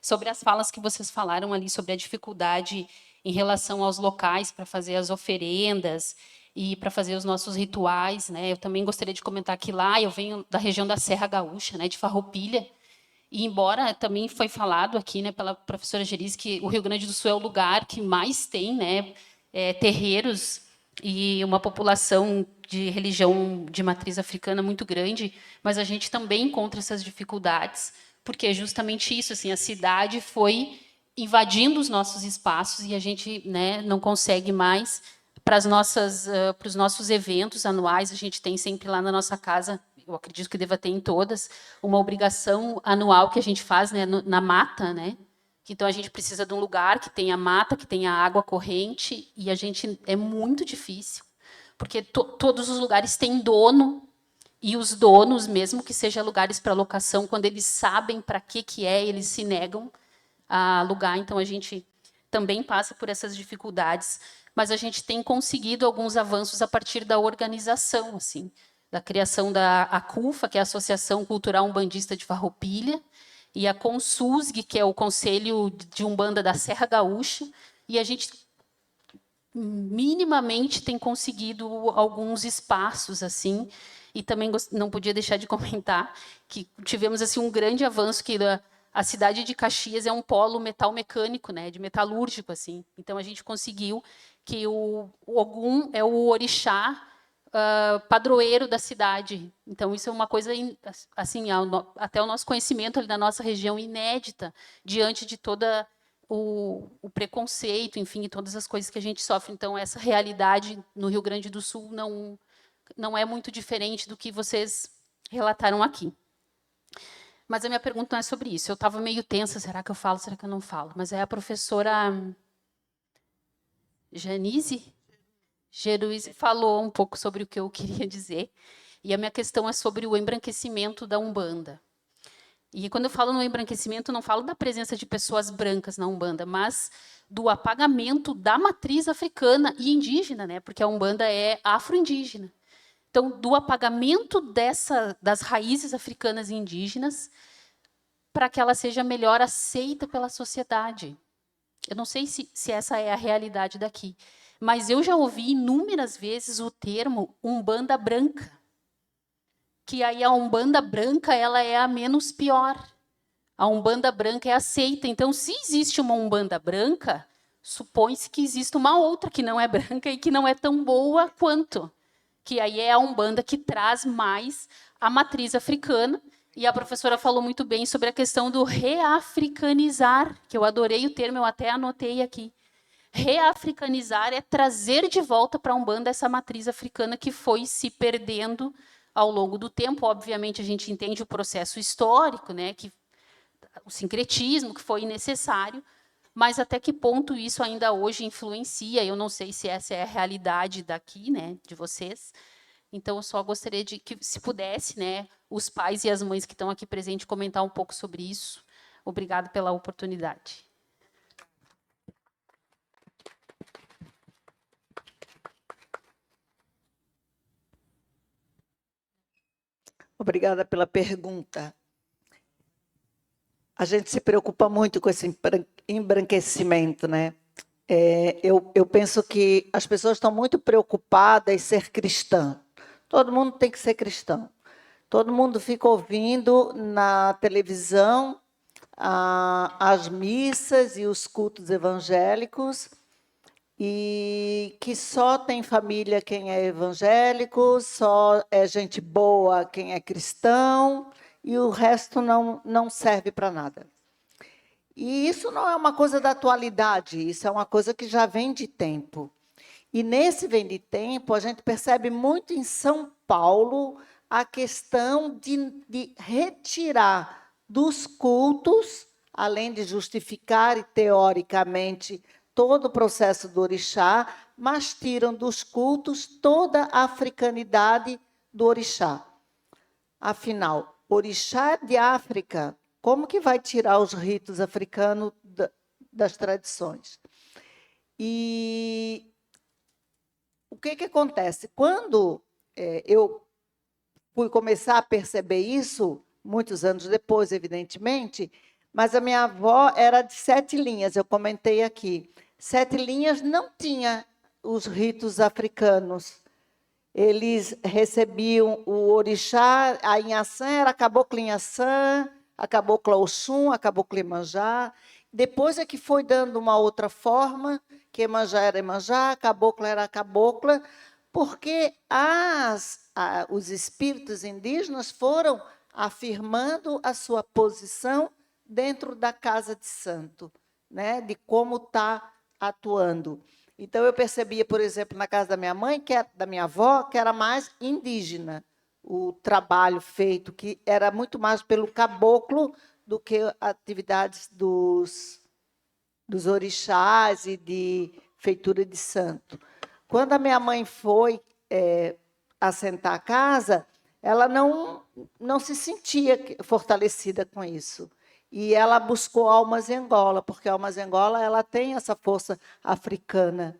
Sobre as falas que vocês falaram ali, sobre a dificuldade em relação aos locais para fazer as oferendas e para fazer os nossos rituais, né? Eu também gostaria de comentar que lá eu venho da região da Serra Gaúcha, né, de Farroupilha. E embora também foi falado aqui, né, pela professora Gerise, que o Rio Grande do Sul é o lugar que mais tem, né, terreiros e uma população de religião de matriz africana muito grande, mas a gente também encontra essas dificuldades, porque é justamente isso, assim, a cidade foi invadindo os nossos espaços e a gente, né, não consegue mais para os nossos eventos anuais. A gente tem sempre lá na nossa casa, eu acredito que deva ter em todas, uma obrigação anual que a gente faz, né, na mata, né? Então a gente precisa de um lugar que tenha mata, que tenha água corrente, e a gente é muito difícil, porque todos os lugares têm dono, e os donos, mesmo que sejam lugares para locação, quando eles sabem para que eles se negam a alugar. Então a gente também passa por essas dificuldades, mas a gente tem conseguido alguns avanços a partir da organização, assim, da criação da ACUFA, que é a Associação Cultural Umbandista de Farroupilha, e a CONSUSG, que é o Conselho de Umbanda da Serra Gaúcha, e a gente minimamente tem conseguido alguns espaços assim, e também não podia deixar de comentar que tivemos assim um grande avanço, que a cidade de Caxias é um polo metal mecânico, né, de metalúrgico assim. Então a gente conseguiu que o Ogum é o orixá padroeiro da cidade. Então isso é uma coisa assim, até o nosso conhecimento ali na nossa região inédita, diante de toda o preconceito, enfim, e todas as coisas que a gente sofre. Então, essa realidade no Rio Grande do Sul não é muito diferente do que vocês relataram aqui. Mas a minha pergunta não é sobre isso. Eu estava meio tensa, será que eu falo, será que eu não falo? Mas é a professora Janise Geruíze falou um pouco sobre o que eu queria dizer. E a minha questão é sobre o embranquecimento da Umbanda. E quando eu falo no embranquecimento, não falo da presença de pessoas brancas na Umbanda, mas do apagamento da matriz africana e indígena, né? Porque a Umbanda é afro-indígena. Então, do apagamento das raízes africanas e indígenas para que ela seja melhor aceita pela sociedade. Eu não sei se essa é a realidade daqui, mas eu já ouvi inúmeras vezes o termo Umbanda branca, que aí a Umbanda branca ela é a menos pior. A Umbanda branca é aceita. Então, se existe uma Umbanda branca, supõe-se que existe uma outra que não é branca e que não é tão boa quanto. Que aí é a Umbanda que traz mais a matriz africana. E a professora falou muito bem sobre a questão do reafricanizar, que eu adorei o termo, eu até anotei aqui. Reafricanizar é trazer de volta para a Umbanda essa matriz africana que foi se perdendo ao longo do tempo. Obviamente, a gente entende o processo histórico, né, o sincretismo que foi necessário, mas até que ponto isso ainda hoje influencia? Eu não sei se essa é a realidade daqui, né, de vocês. Então, eu só gostaria de que, se pudesse, né, os pais e as mães que estão aqui presentes comentar um pouco sobre isso. Obrigada pela oportunidade. Obrigada pela pergunta. A gente se preocupa muito com esse embranquecimento, né? Eu penso que as pessoas estão muito preocupadas em ser cristã. Todo mundo tem que ser cristão. Todo mundo fica ouvindo na televisão as missas e os cultos evangélicos, e que só tem família quem é evangélico, só é gente boa quem é cristão, e o resto não serve para nada. E isso não é uma coisa da atualidade, isso é uma coisa que já vem de tempo. E nesse vem de tempo, a gente percebe muito em São Paulo a questão de retirar dos cultos, além de justificar e teoricamente todo o processo do orixá, mas tiram dos cultos toda a africanidade do orixá. Afinal, orixá de África, como que vai tirar os ritos africanos das tradições? E o que acontece? Quando eu fui começar a perceber isso, muitos anos depois, evidentemente, mas a minha avó era de 7 linhas, eu comentei aqui. 7 linhas não tinha os ritos africanos. Eles recebiam o orixá, a Inhaçã era a cabocla Inhaçã, a cabocla Oxum, a cabocla Iemanjá. Depois é que foi dando uma outra forma, que Iemanjá era Iemanjá, a cabocla era a cabocla, porque os espíritos indígenas foram afirmando a sua posição dentro da casa de santo, né, de como está atuando. Então, eu percebia, por exemplo, na casa da minha mãe, da minha avó, que era mais indígena, o trabalho feito, que era muito mais pelo caboclo do que atividades dos orixás e de feitura de santo. Quando a minha mãe foi assentar a casa, ela não se sentia fortalecida com isso. E ela buscou Almas em Angola, porque Almas em Angola ela tem essa força africana,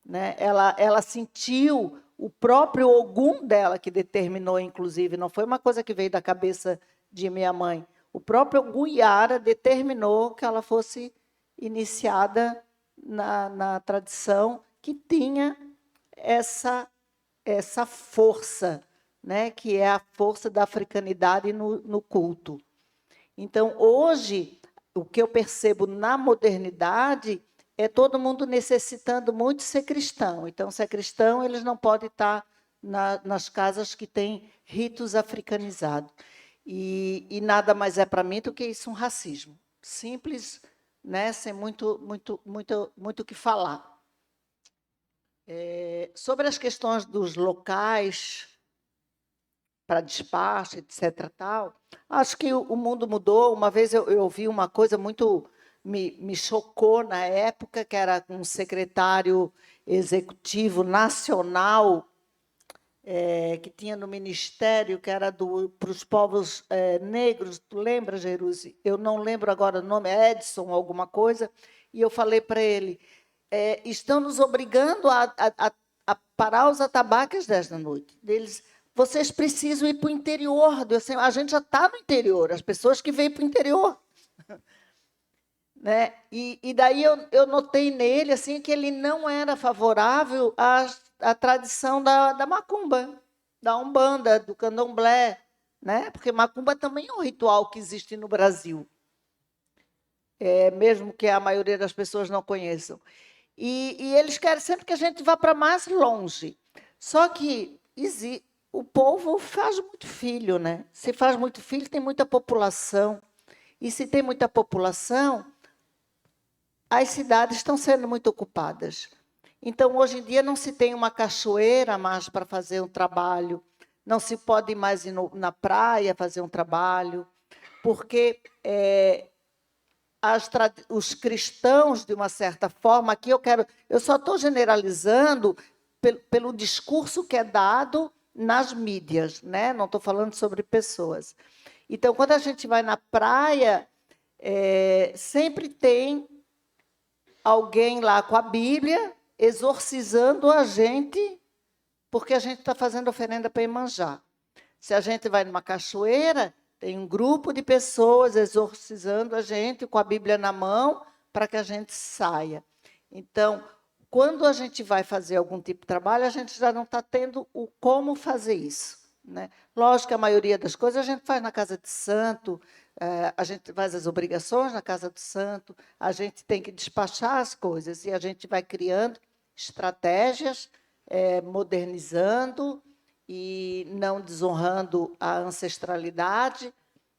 né? Ela sentiu o próprio Ogum dela, que determinou, inclusive, não foi uma coisa que veio da cabeça de minha mãe. O próprio Ogum Yara determinou que ela fosse iniciada na tradição que tinha essa força, né? Que é a força da africanidade no culto. Então, hoje, o que eu percebo na modernidade é todo mundo necessitando muito ser cristão. Então, se é cristão, eles não podem estar nas casas que têm ritos africanizados. E nada mais é para mim do que isso, um racismo. Simples, né, sem muito o que falar. Sobre as questões dos locais para despacho, etc. Tal, acho que o mundo mudou. Uma vez eu ouvi uma coisa muito... Me chocou na época, que era um secretário executivo nacional que tinha no Ministério, que era para os povos negros. Tu lembra, Jerusi? Eu não lembro agora o nome, Edson, alguma coisa. E eu falei para ele, estão nos obrigando a parar os atabaques às 10 da noite. Eles, vocês precisam ir para o interior. A gente já está no interior, as pessoas que vêm para o interior. Né? E daí eu notei nele assim, que ele não era favorável à tradição da macumba, da umbanda, do candomblé, né? Porque macumba também é um ritual que existe no Brasil, mesmo que a maioria das pessoas não conheçam. E eles querem sempre que a gente vá para mais longe. Só que o povo faz muito filho, né? Se faz muito filho, tem muita população. E se tem muita população, as cidades estão sendo muito ocupadas. Então, hoje em dia, não se tem uma cachoeira mais para fazer um trabalho, não se pode mais ir na praia fazer um trabalho, porque os cristãos, de uma certa forma, aqui eu só estou generalizando pelo discurso que é dado nas mídias, né? Não estou falando sobre pessoas. Então, quando a gente vai na praia, sempre tem alguém lá com a Bíblia exorcizando a gente, porque a gente está fazendo oferenda para Iemanjá. Se a gente vai numa cachoeira, tem um grupo de pessoas exorcizando a gente com a Bíblia na mão para que a gente saia. Então, quando a gente vai fazer algum tipo de trabalho, a gente já não está tendo o como fazer isso, né? Lógico que a maioria das coisas a gente faz na casa de santo, a gente faz as obrigações na casa do santo, a gente tem que despachar as coisas e a gente vai criando estratégias, modernizando e não desonrando a ancestralidade,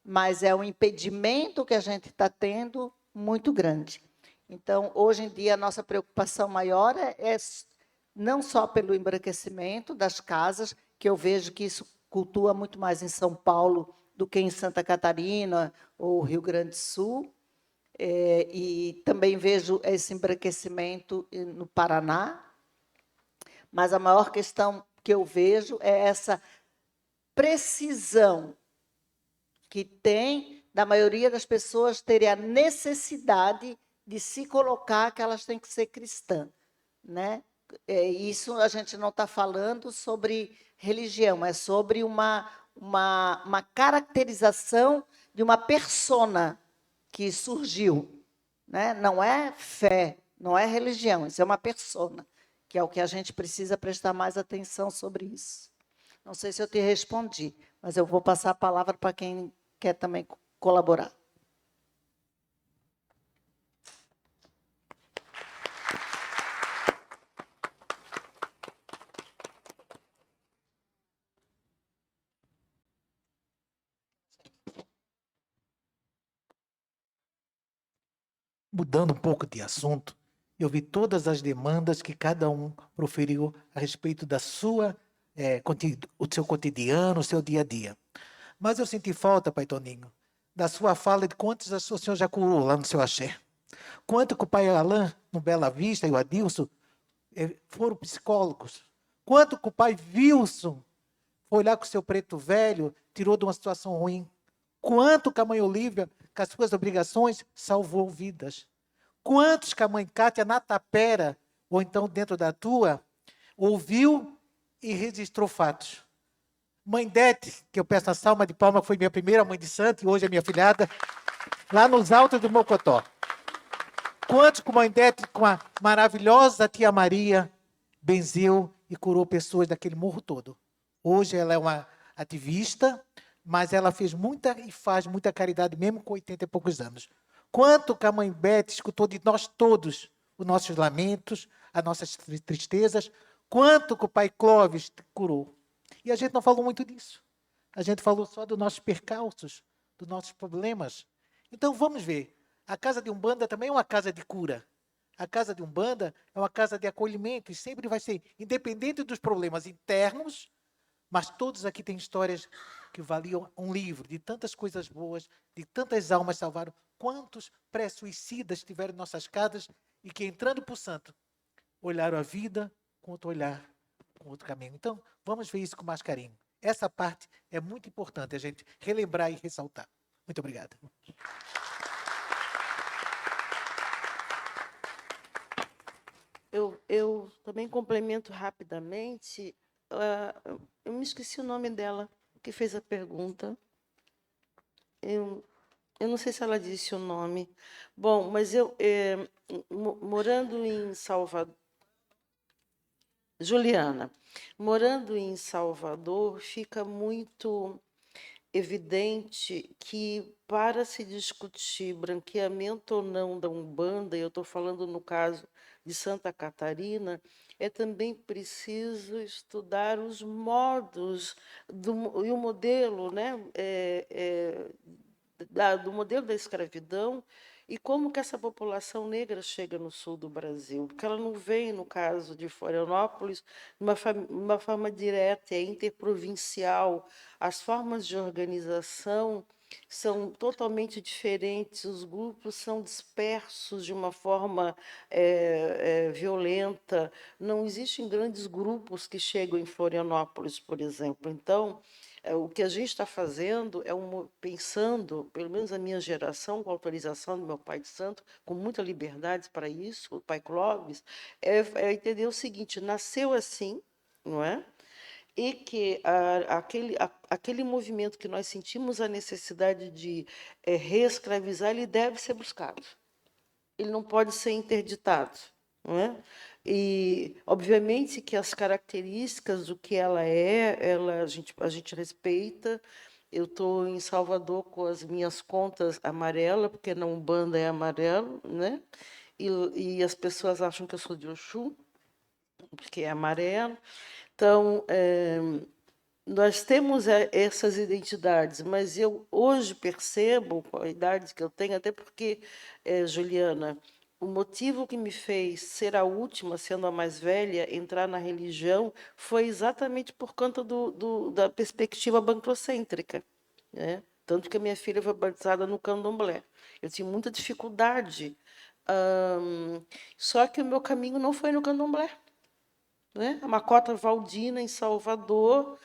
mas é um impedimento que a gente está tendo muito grande. Então, hoje em dia, a nossa preocupação maior é não só pelo embranquecimento das casas, que eu vejo que isso cultua muito mais em São Paulo do que em Santa Catarina ou Rio Grande do Sul, e também vejo esse embranquecimento no Paraná, mas a maior questão que eu vejo é essa precisão que tem da maioria das pessoas terem a necessidade de se colocar que elas têm que ser cristãs, né? Isso a gente não está falando sobre religião, é sobre uma caracterização de uma persona que surgiu, né? Não é fé, não é religião, isso é uma persona, que é o que a gente precisa prestar mais atenção sobre isso. Não sei se eu te respondi, mas eu vou passar a palavra para quem quer também colaborar. Mudando um pouco de assunto, eu vi todas as demandas que cada um proferiu a respeito da sua, o seu cotidiano, o seu dia a dia. Mas eu senti falta, Pai Toninho, da sua fala de quantos o senhor já curou lá no seu axé. Quanto que o Pai Alain, no Bela Vista, e o Adilson foram psicólogos. Quanto que o Pai Wilson foi lá com o seu preto velho, tirou de uma situação ruim. Quanto que a Mãe Olívia, com as suas obrigações, salvou vidas. Quantos que a Mãe Cátia, na Tapera, ou então dentro da tua, ouviu e registrou fatos. Mãe Dete, que eu peço a salva de palma, foi minha primeira mãe de santo e hoje é minha filhada, lá nos altos do Mocotó. Quantos que Mãe Dete, com a maravilhosa tia Maria, benzeu e curou pessoas daquele morro todo. Hoje ela é uma ativista, mas ela fez muita e faz muita caridade, mesmo com 80 e poucos anos. Quanto que a Mãe Bete escutou de nós todos os nossos lamentos, as nossas tristezas, quanto que o Pai Clóvis curou. E a gente não falou muito disso. A gente falou só dos nossos percalços, dos nossos problemas. Então, vamos ver. A casa de Umbanda também é uma casa de cura. A casa de Umbanda é uma casa de acolhimento e sempre vai ser, independente dos problemas internos, mas todos aqui têm histórias que valiam um livro, de tantas coisas boas, de tantas almas salvaram. Quantos pré-suicidas tiveram em nossas casas e que, entrando para o santo, olharam a vida com outro olhar, com outro caminho. Então, vamos ver isso com mais carinho. Essa parte é muito importante a gente relembrar e ressaltar. Muito obrigado. Eu também complemento rapidamente. Eu me esqueci o nome dela, que fez a pergunta. Eu não sei se ela disse o nome. Bom, mas morando em Salvador... Juliana. Morando em Salvador, fica muito evidente que, para se discutir branqueamento ou não da Umbanda, eu estou falando no caso de Santa Catarina, é também preciso estudar os modos e o modelo, né, do modelo da escravidão e como que essa população negra chega no sul do Brasil, porque ela não vem, no caso de Florianópolis, de uma forma direta, é interprovincial, as formas de organização são totalmente diferentes, os grupos são dispersos de uma forma violenta, não existem grandes grupos que chegam em Florianópolis, por exemplo. Então, o que a gente está fazendo é pensando, pelo menos a minha geração, com a autorização do meu pai de santo, com muita liberdade para isso, o pai Clóvis, é entender o seguinte: nasceu assim, não é? E que aquele movimento que nós sentimos a necessidade de reescravizar, ele deve ser buscado. Ele não pode ser interditado, não é? E, obviamente, que as características do que ela é, a gente respeita. Eu estou em Salvador com as minhas contas amarelas, porque na Umbanda é amarelo, né? E as pessoas acham que eu sou de Oxum, porque é amarelo. Então, nós temos essas identidades, mas eu hoje percebo, com a idade que eu tenho, até porque, Juliana, o motivo que me fez ser a última, sendo a mais velha, entrar na religião, foi exatamente por conta da perspectiva bancrocêntrica, né? Tanto que a minha filha foi batizada no candomblé. Eu tinha muita dificuldade, só que o meu caminho não foi no candomblé, né? A Macota Valdina, em Salvador,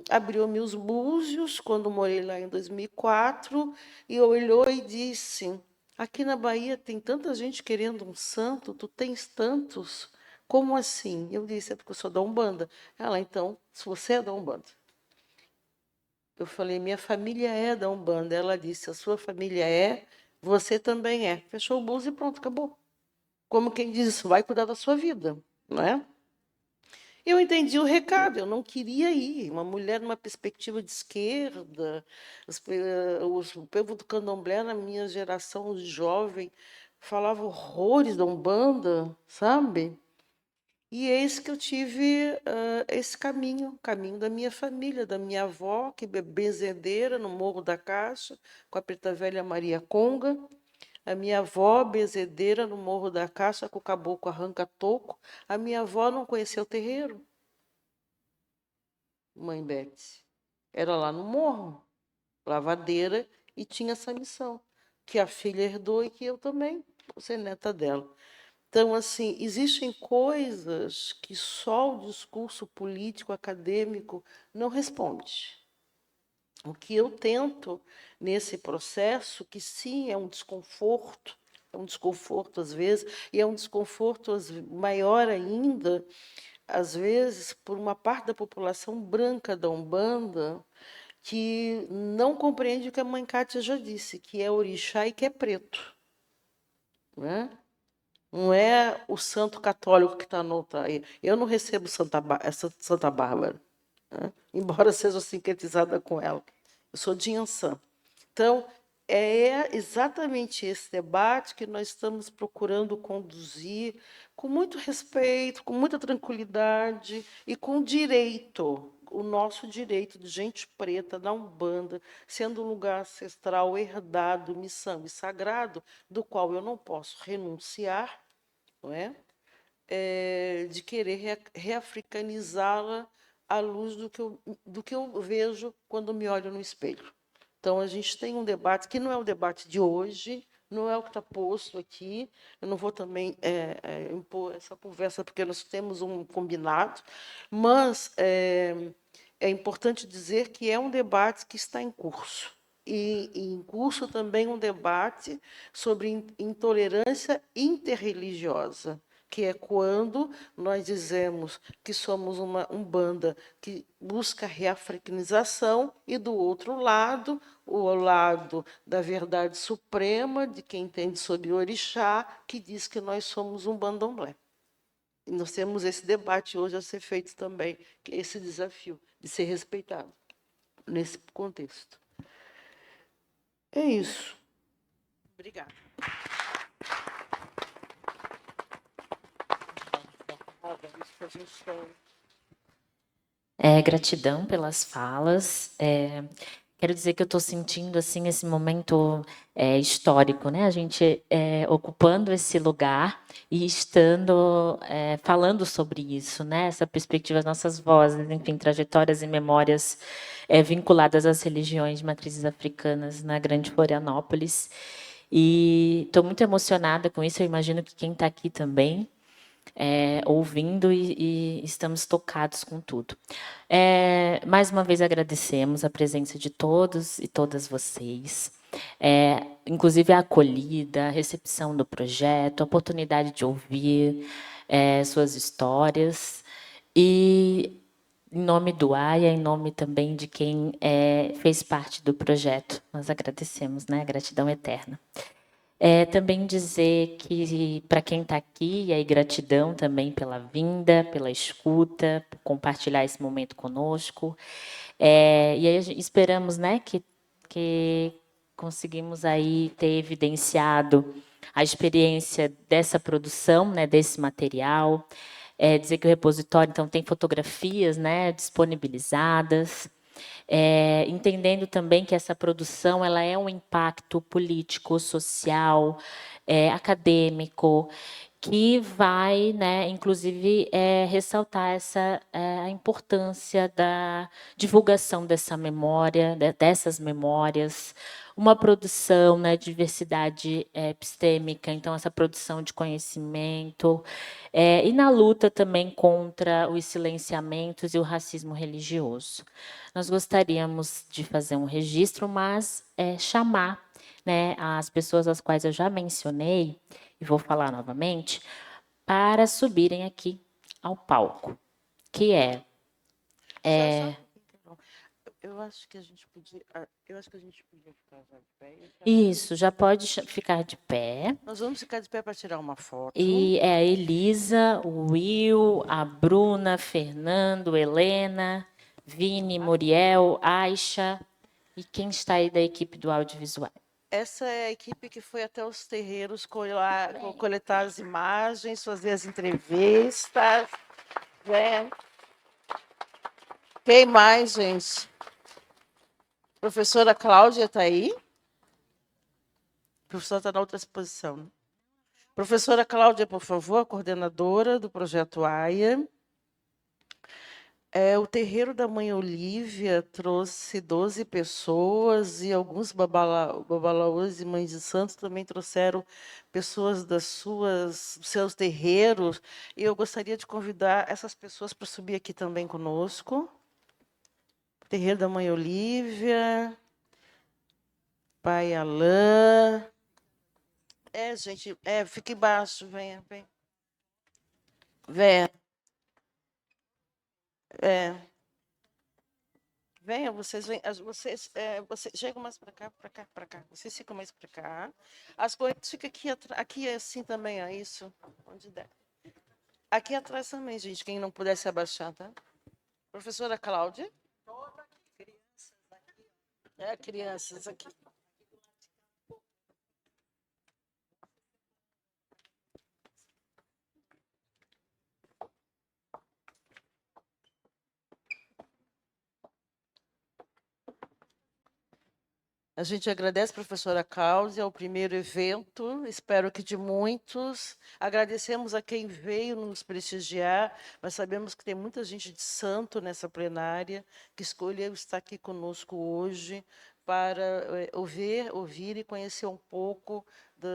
abriu-me os búzios quando morei lá em 2004, e olhou e disse: aqui na Bahia tem tanta gente querendo um santo, tu tens tantos, como assim? Eu disse: é porque eu sou da Umbanda. Ela: então, se você é da Umbanda. Eu falei: minha família é da Umbanda. Ela disse: a sua família é, você também é. Fechou o búzio e pronto, acabou. Como quem diz, vai cuidar da sua vida, não é? Eu entendi o recado, eu não queria ir. Uma mulher numa perspectiva de esquerda, o povo do candomblé, na minha geração de jovem, falava horrores da Umbanda, sabe? E eis que eu tive esse caminho, caminho da minha família, da minha avó, que é benzedeira no Morro da Caixa, com a preta velha Maria Conga. A minha avó, benzedeira no Morro da Caixa, com o caboclo arranca-toco. A minha avó não conheceu o terreiro, mãe Beth. Era lá no morro, lavadeira, e tinha essa missão, que a filha herdou e que eu também, vou ser neta dela. Então, assim, existem coisas que só o discurso político, acadêmico, não responde. O que eu tento nesse processo, que sim, é um desconforto às vezes, e é um desconforto maior ainda, às vezes, por uma parte da população branca da Umbanda, que não compreende o que a mãe Cátia já disse, que é orixá e que é preto. Não é o santo católico que está no altar. Eu não recebo Santa Bárbara, né? Embora seja sincretizada com ela. Eu sou de Inhansã. Então, é exatamente esse debate que nós estamos procurando conduzir com muito respeito, com muita tranquilidade e com direito. o nosso direito de gente preta da Umbanda, sendo um lugar ancestral, herdado, missão e sagrado, do qual eu não posso renunciar, não é? De querer reafricanizá-la à luz do que eu vejo quando me olho no espelho. Então, a gente tem um debate que não é o debate de hoje, não é o que está posto aqui. Eu não vou também impor essa conversa, porque nós temos um combinado, mas é importante dizer que é um debate que está em curso. E em curso também um debate sobre intolerância interreligiosa, que é quando nós dizemos que somos uma umbanda que busca reafricanização e, do outro lado, o lado da verdade suprema, de quem entende sobre o orixá, que diz que nós somos um bandomblé. E nós temos esse debate hoje a ser feito também, que é esse desafio de ser respeitado nesse contexto. É isso. Obrigada. Gratidão pelas falas. Quero dizer que eu estou sentindo assim esse momento histórico, né? A gente ocupando esse lugar e estando falando sobre isso, né? Essa perspectiva, as nossas vozes, enfim, trajetórias e memórias vinculadas às religiões de matrizes africanas na Grande Florianópolis. E estou muito emocionada com isso. Eu imagino que quem está aqui também. Ouvindo e estamos tocados com tudo. Mais uma vez agradecemos a presença de todos e todas vocês, inclusive a acolhida, a recepção do projeto, a oportunidade de ouvir suas histórias e, em nome do AIA, em nome também de quem fez parte do projeto, nós agradecemos, né? Gratidão eterna. Também dizer que, para quem está aqui, e aí gratidão também pela vinda, pela escuta, por compartilhar esse momento conosco. E aí esperamos, né, que conseguimos aí ter evidenciado a experiência dessa produção, né, desse material. Dizer que o repositório, então, tem fotografias, né, disponibilizadas. Entendendo também que essa produção ela é um impacto político, social, acadêmico, que vai, né, inclusive, ressaltar a importância da divulgação dessa memória, dessas memórias, uma produção, né, diversidade epistêmica, então essa produção de conhecimento, e na luta também contra os silenciamentos e o racismo religioso. Nós gostaríamos de fazer um registro, mas chamar, né, as pessoas às quais eu já mencionei, e vou falar novamente, para subirem aqui ao palco, que Eu acho que a gente podia ficar já de pé. Isso, já pode ficar de pé. Nós vamos ficar de pé para tirar uma foto. E a Elisa, o Will, a Bruna, Fernando, Helena, Vini, Muriel, Aisha e quem está aí da equipe do audiovisual. Essa é a equipe que foi até os terreiros coletar as imagens, fazer as entrevistas. Quem mais, gente? Professora Cláudia está aí? A professora está na outra exposição. Né? Professora Cláudia, por favor, coordenadora do projeto AIA. O terreiro da Mãe Olívia trouxe 12 pessoas e alguns babalaôs e mães de santos também trouxeram pessoas dos seus terreiros. E eu gostaria de convidar essas pessoas para subir aqui também conosco. Terreiro da Mãe Olívia, Pai Alain. Gente, fica embaixo, venha. Venha. Venha, vocês chegam mais para cá. Vocês ficam mais para cá. As coisas ficam aqui assim também, isso, onde der. Aqui atrás também, gente, quem não puder se abaixar, tá? Professora Cláudia. Crianças aqui. A gente agradece a professora Cláudia, é o primeiro evento, espero que de muitos. Agradecemos a quem veio nos prestigiar, mas sabemos que tem muita gente de santo nessa plenária, que escolheu estar aqui conosco hoje para ouvir e conhecer um pouco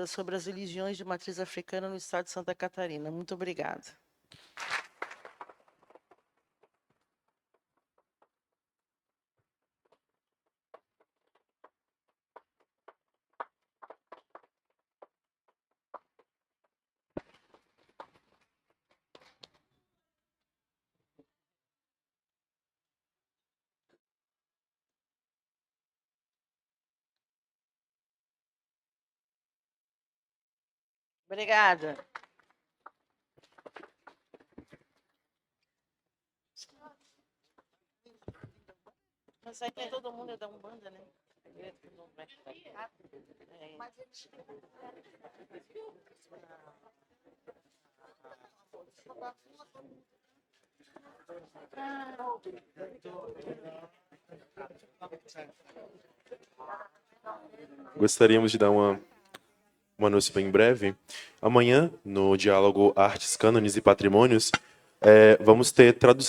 sobre as religiões de matriz africana no estado de Santa Catarina. Muito obrigada. Obrigada. Mas aí tem todo mundo da Umbanda, né? Gostaríamos de dar um anúncio bem breve. Amanhã, no diálogo Artes, Cânones e Patrimônios, vamos ter tradução